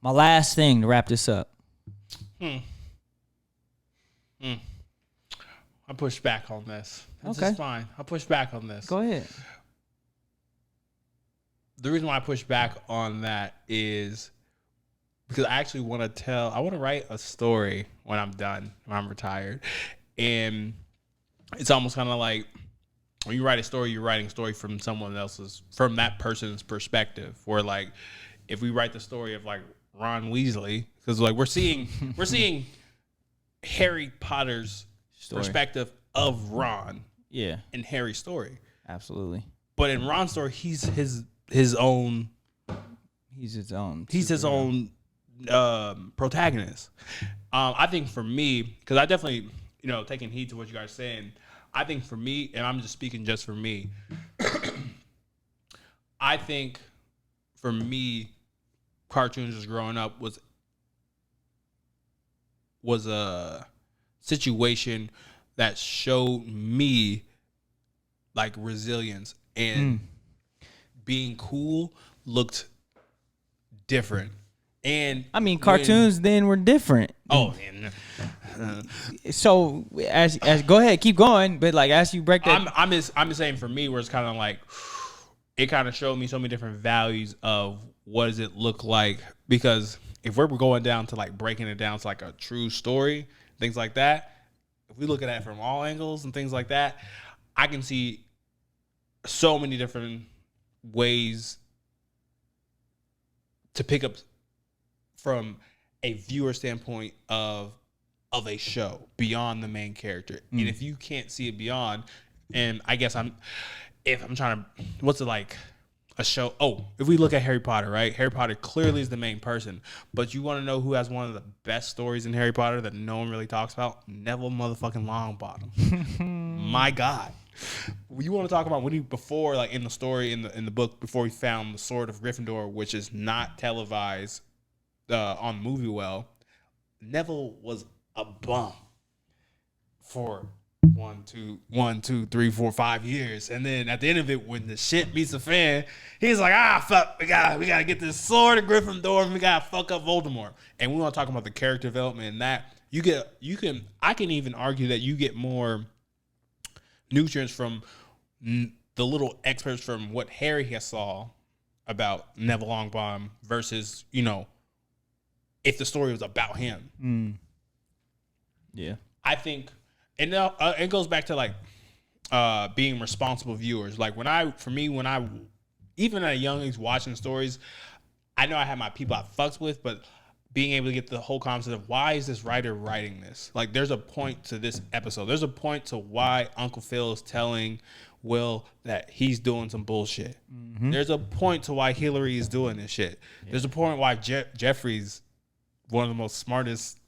Speaker 3: My last thing to wrap this up.
Speaker 1: I push back on this. This
Speaker 3: Okay.
Speaker 1: is fine. I'll push back on this.
Speaker 3: Go ahead.
Speaker 1: The reason why I push back on that is because I actually want to write a story when I'm done, when I'm retired. And it's almost kind of like when you write a story, you're writing a story from from that person's perspective. Where like, if we write the story of like Ron Weasley, because like we're seeing Harry Potter's perspective of Ron.
Speaker 3: Yeah.
Speaker 1: In Harry's story.
Speaker 3: Absolutely.
Speaker 1: But in Ron's story, he's his own.
Speaker 3: He's his own.
Speaker 1: He's his own protagonist. I think for me, because I definitely, taking heed to what you guys are saying, I think for me, and I'm just speaking just for me, I think for me, cartoons as growing up was a situation that showed me like resilience, and being cool looked different. And
Speaker 3: I mean, cartoons then were different.
Speaker 1: Oh, man.
Speaker 3: So as go ahead, keep going. But like as you break that,
Speaker 1: I'm just saying for me, where it's kind of like it kind of showed me so many different values of what does it look like. Because if we're going down to like breaking it down to like a true story, things like that, if we look at it from all angles and things like that, I can see so many different ways to pick up from a viewer standpoint of a show beyond the main character. And if you can't see it beyond, and I guess if I'm trying to, what's it like a show? Oh, if we look at Harry Potter, right? Harry Potter clearly is the main person, but you want to know who has one of the best stories in Harry Potter that no one really talks about? Neville motherfucking Longbottom. My God. You want to talk about when he, before, like in the story, in the book, before he found the Sword of Gryffindor, which is not televised on Movie Well, Neville was a bum for 1, 2, 3, 4, 5 years, and then at the end of it, when the shit meets the fan, he's like, fuck, we gotta get this Sword of Gryffindor, and we gotta fuck up Voldemort. And we want to talk about the character development and that I can even argue that you get more nutrients from the little experts from what Harry has saw about Neville Longbottom versus, if the story was about him.
Speaker 3: Yeah.
Speaker 1: I think, and it goes back to like being responsible viewers. Like when I even at a young age watching stories, I know I have my people I fucks with, but being able to get the whole concept of why is this writer writing this? Like there's a point to this episode. There's a point to why Uncle Phil is telling Will that he's doing some bullshit. There's a point to why Hillary is doing this shit. Yeah. There's a point why Jeffrey's one of the most smartest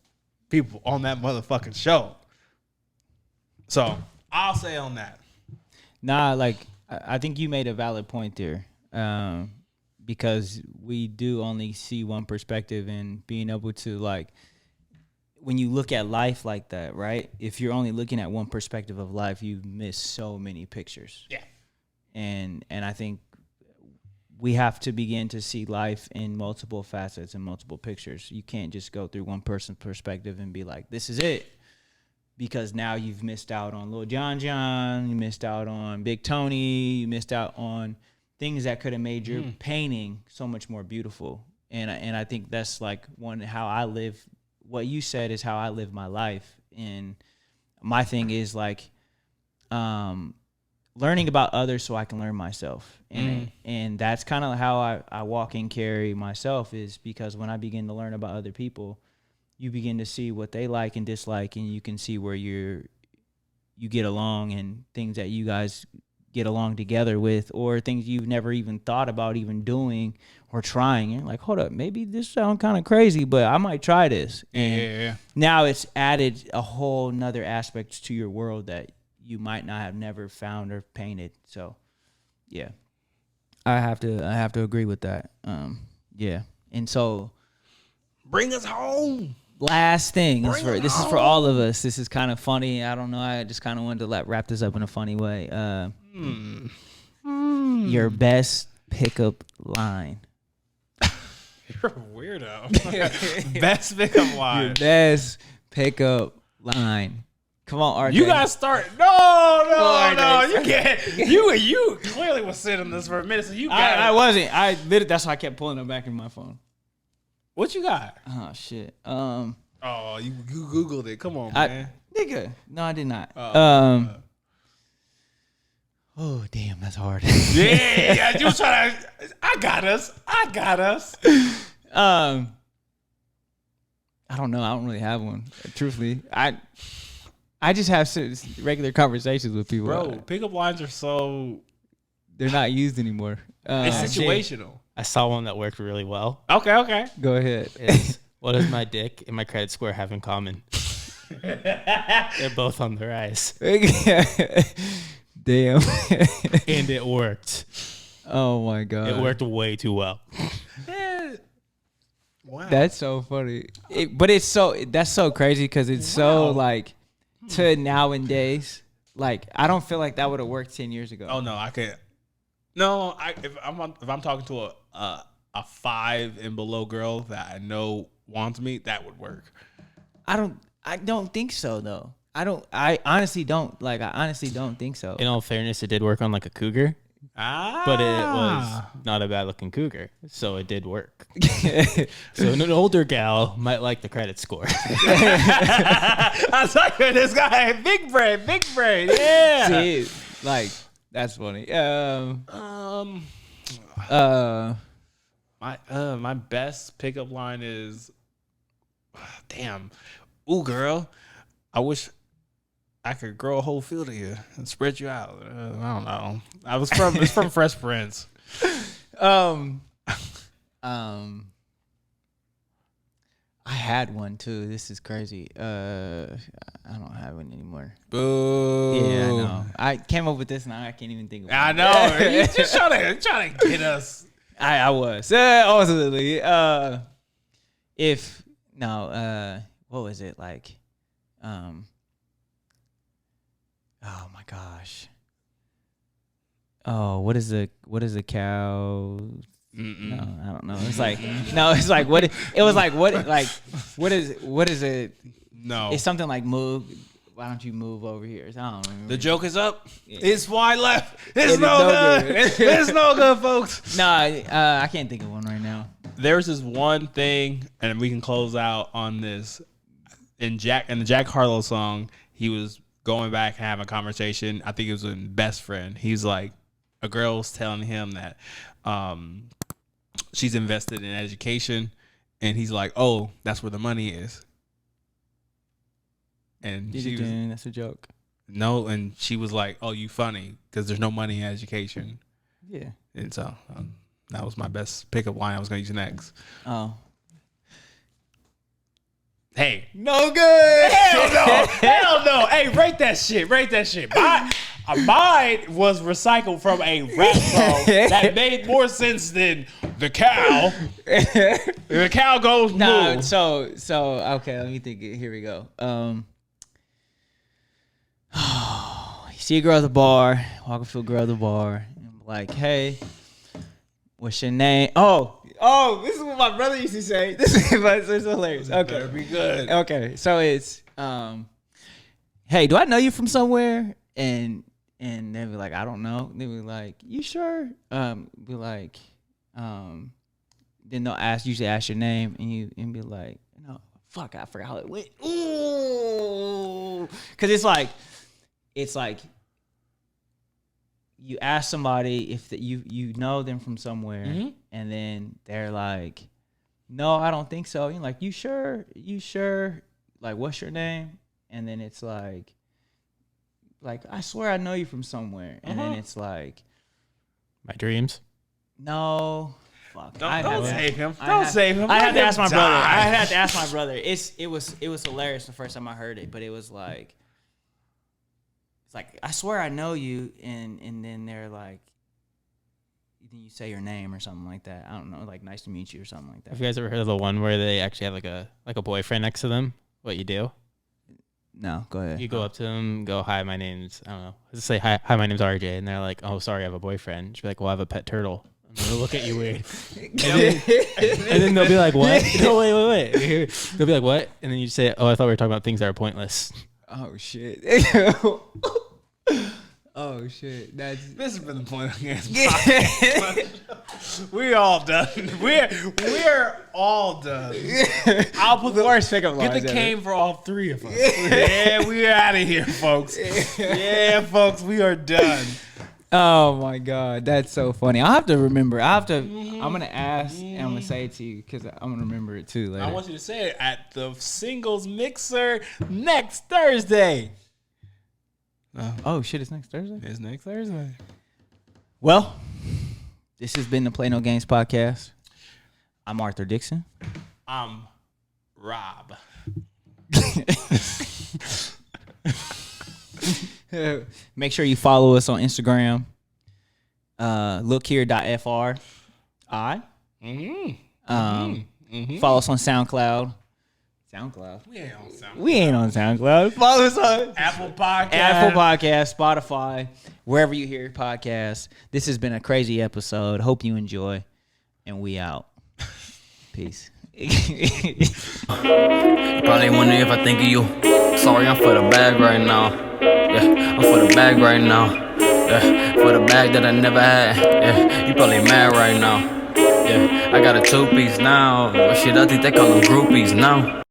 Speaker 1: people on that motherfucking show. So I'll say on that.
Speaker 3: Nah, like I think you made a valid point there. Because we do only see one perspective, and being able to, like, when you look at life like that, right? If you're only looking at one perspective of life, you miss so many pictures.
Speaker 1: Yeah.
Speaker 3: And I think we have to begin to see life in multiple facets and multiple pictures. You can't just go through one person's perspective and be like, this is it. Because now you've missed out on Lil John, you missed out on Big Tony, you missed out on things that could have made your painting so much more beautiful. And I think that's like how I live. What you said is how I live my life. And my thing is like learning about others so I can learn myself. And that's kind of how I walk and carry myself, is because when I begin to learn about other people, you begin to see what they like and dislike, and you can see where you get along and things that you guys get along together with, or things you've never even thought about even doing or trying. And you're like, hold up, maybe this sounds kind of crazy, but I might try this. And now it's added a whole nother aspect to your world that you might not have never found or painted. So yeah, I have to agree with that. Yeah. And so
Speaker 1: bring us home.
Speaker 3: Last thing, this is for all of us. This is kind of funny. I don't know. I just kind of wanted to wrap this up in a funny way. Your best pickup line.
Speaker 1: You're a weirdo. Best pickup line.
Speaker 3: Your best pickup line. Come on, RJ.
Speaker 1: You gotta start. No.
Speaker 3: RJ.
Speaker 1: You can't. You clearly was sitting on this for a minute, so you got.
Speaker 3: I wasn't. I literally. That's why I kept pulling it back in my phone.
Speaker 1: What you got?
Speaker 3: Oh shit.
Speaker 1: Oh, you Googled it. Come on, man.
Speaker 3: Nigga. No, I did not. Oh damn, that's hard.
Speaker 1: Yeah. You was trying to. I got us.
Speaker 3: I don't know. I don't really have one. Truthfully, I just have regular conversations with people.
Speaker 1: Bro, pickup lines are so.
Speaker 3: They're not used anymore.
Speaker 1: It's situational.
Speaker 2: I saw one that worked really well.
Speaker 1: Okay.
Speaker 3: Go ahead.
Speaker 2: What does my dick and my credit score have in common? They're both on the rise.
Speaker 3: Damn.
Speaker 2: And it worked.
Speaker 3: Oh my god.
Speaker 2: It worked way too well.
Speaker 1: Wow.
Speaker 3: That's so funny. That's so crazy because it's so like to nowadays. Like I don't feel like that would have worked 10 years ago.
Speaker 1: Oh no, I can't. No, if I'm talking to a 5 and below girl that I know wants me, that would work.
Speaker 3: I don't think so though. I honestly don't think so.
Speaker 2: In all fairness, it did work on like a cougar, but it was not a bad looking cougar, so it did work. So an older gal might like the credit score.
Speaker 1: I was like, this guy, big brain, yeah.
Speaker 3: See, like that's funny.
Speaker 1: My best pickup line is, damn, ooh girl, I wish I could grow a whole field of you and spread you out. I don't know. It's from Fresh Prince.
Speaker 3: I had one too. This is crazy. I don't have one anymore.
Speaker 1: Boo.
Speaker 3: Yeah, I know. I came up with this now. I can't even think of it.
Speaker 1: I know. You just trying to get us.
Speaker 3: I was. Absolutely. What was it like? Oh my gosh. Oh, what is a cow? No, I don't know. It's like what it was like what is it?
Speaker 1: No.
Speaker 3: It's something like move. Why don't you move over here? I don't remember.
Speaker 1: The joke is up. Yeah. It's wide left. It's
Speaker 3: It is
Speaker 1: no good. It's no good, folks.
Speaker 3: No, I can't think of one right now.
Speaker 1: There's this one thing, and we can close out on this. In the Jack Harlow song, he was going back and having a conversation. I think it was in Best Friend. He's like, a girl's telling him that she's invested in education, and he's like, "Oh, that's where the money is." And
Speaker 3: That's a joke.
Speaker 1: No, and she was like, "Oh, you funny because there's no money in education."
Speaker 3: Yeah.
Speaker 1: And so that was my best pickup line I was going to use next.
Speaker 3: Oh.
Speaker 1: Hey.
Speaker 3: No good.
Speaker 1: Hell no. Hey, rate that shit. Mine was recycled from a rap song that made more sense than the cow. The cow goes moo.
Speaker 3: So okay, let me think. Here we go. You see a girl at the bar, walking to a girl at the bar, and like, hey, what's your name? Oh, this is what my brother used to say. This is hilarious. Okay.
Speaker 1: Better be good.
Speaker 3: Okay. So it's hey, do I know you from somewhere? And they'll be like, I don't know. They'll be like, you sure? Be like, then they'll usually ask your name and be like, no, fuck, I forgot how it went. Ooh. Cause it's like you ask somebody if you know them from somewhere, mm-hmm. and then they're like, no, I don't think so. You're like, you sure? Like, what's your name? And then it's like I swear I know you from somewhere. And then it's like,
Speaker 2: my dreams.
Speaker 3: No. Fuck.
Speaker 1: Don't save him.
Speaker 3: I had to ask my brother. It was hilarious the first time I heard it, but it was like, it's like, I swear I know you, and then they're like, then you say your name or something like that. I don't know, like, nice to meet you or something like that.
Speaker 2: Have you guys ever heard of the one where they actually have like a boyfriend next to them? What you do?
Speaker 3: No, go ahead.
Speaker 2: You go up to them, go, hi, my name's, I don't know. Let's say, hi, my name's RJ. And they're like, oh, sorry, I have a boyfriend. She'd be like, well, I have a pet turtle. I'm gonna look at you weird. And then they'll be like, what? No, wait. They'll be like, what? And then you say, oh, I thought we were talking about things that are pointless.
Speaker 3: Oh shit. Oh shit.
Speaker 1: This has been the Point of Games podcast. We all done. We're all done.
Speaker 3: I'll put the worst pickup lines.
Speaker 1: Get the cane for all three of us. Yeah, we're out of here, folks. Yeah, folks, we are done.
Speaker 3: Oh my god, that's so funny. I'll have to remember. I'm gonna ask and I'm gonna say it to you because I'm gonna remember it too later.
Speaker 1: I want you to say it at the singles mixer next Thursday.
Speaker 3: Oh shit, it's next Thursday?
Speaker 1: It's next Thursday.
Speaker 3: Well, this has been the Play No Games podcast. I'm Arthur Dixon.
Speaker 1: I'm Rob.
Speaker 3: Make sure you follow us on Instagram. Lookhere.fr. Follow us on SoundCloud. We ain't on SoundCloud. Follow us on
Speaker 1: Apple Podcast,
Speaker 3: Spotify, wherever you hear podcasts. This has been a crazy episode. Hope you enjoy. And we out. Peace.
Speaker 4: Probably wondering if I think of you. Sorry, I'm for the bag right now. Yeah, I'm for the bag right now. Yeah, for the bag that I never had. Yeah, you probably mad right now. Yeah, I got a 2-piece now. Shit, I think they call them groupies now.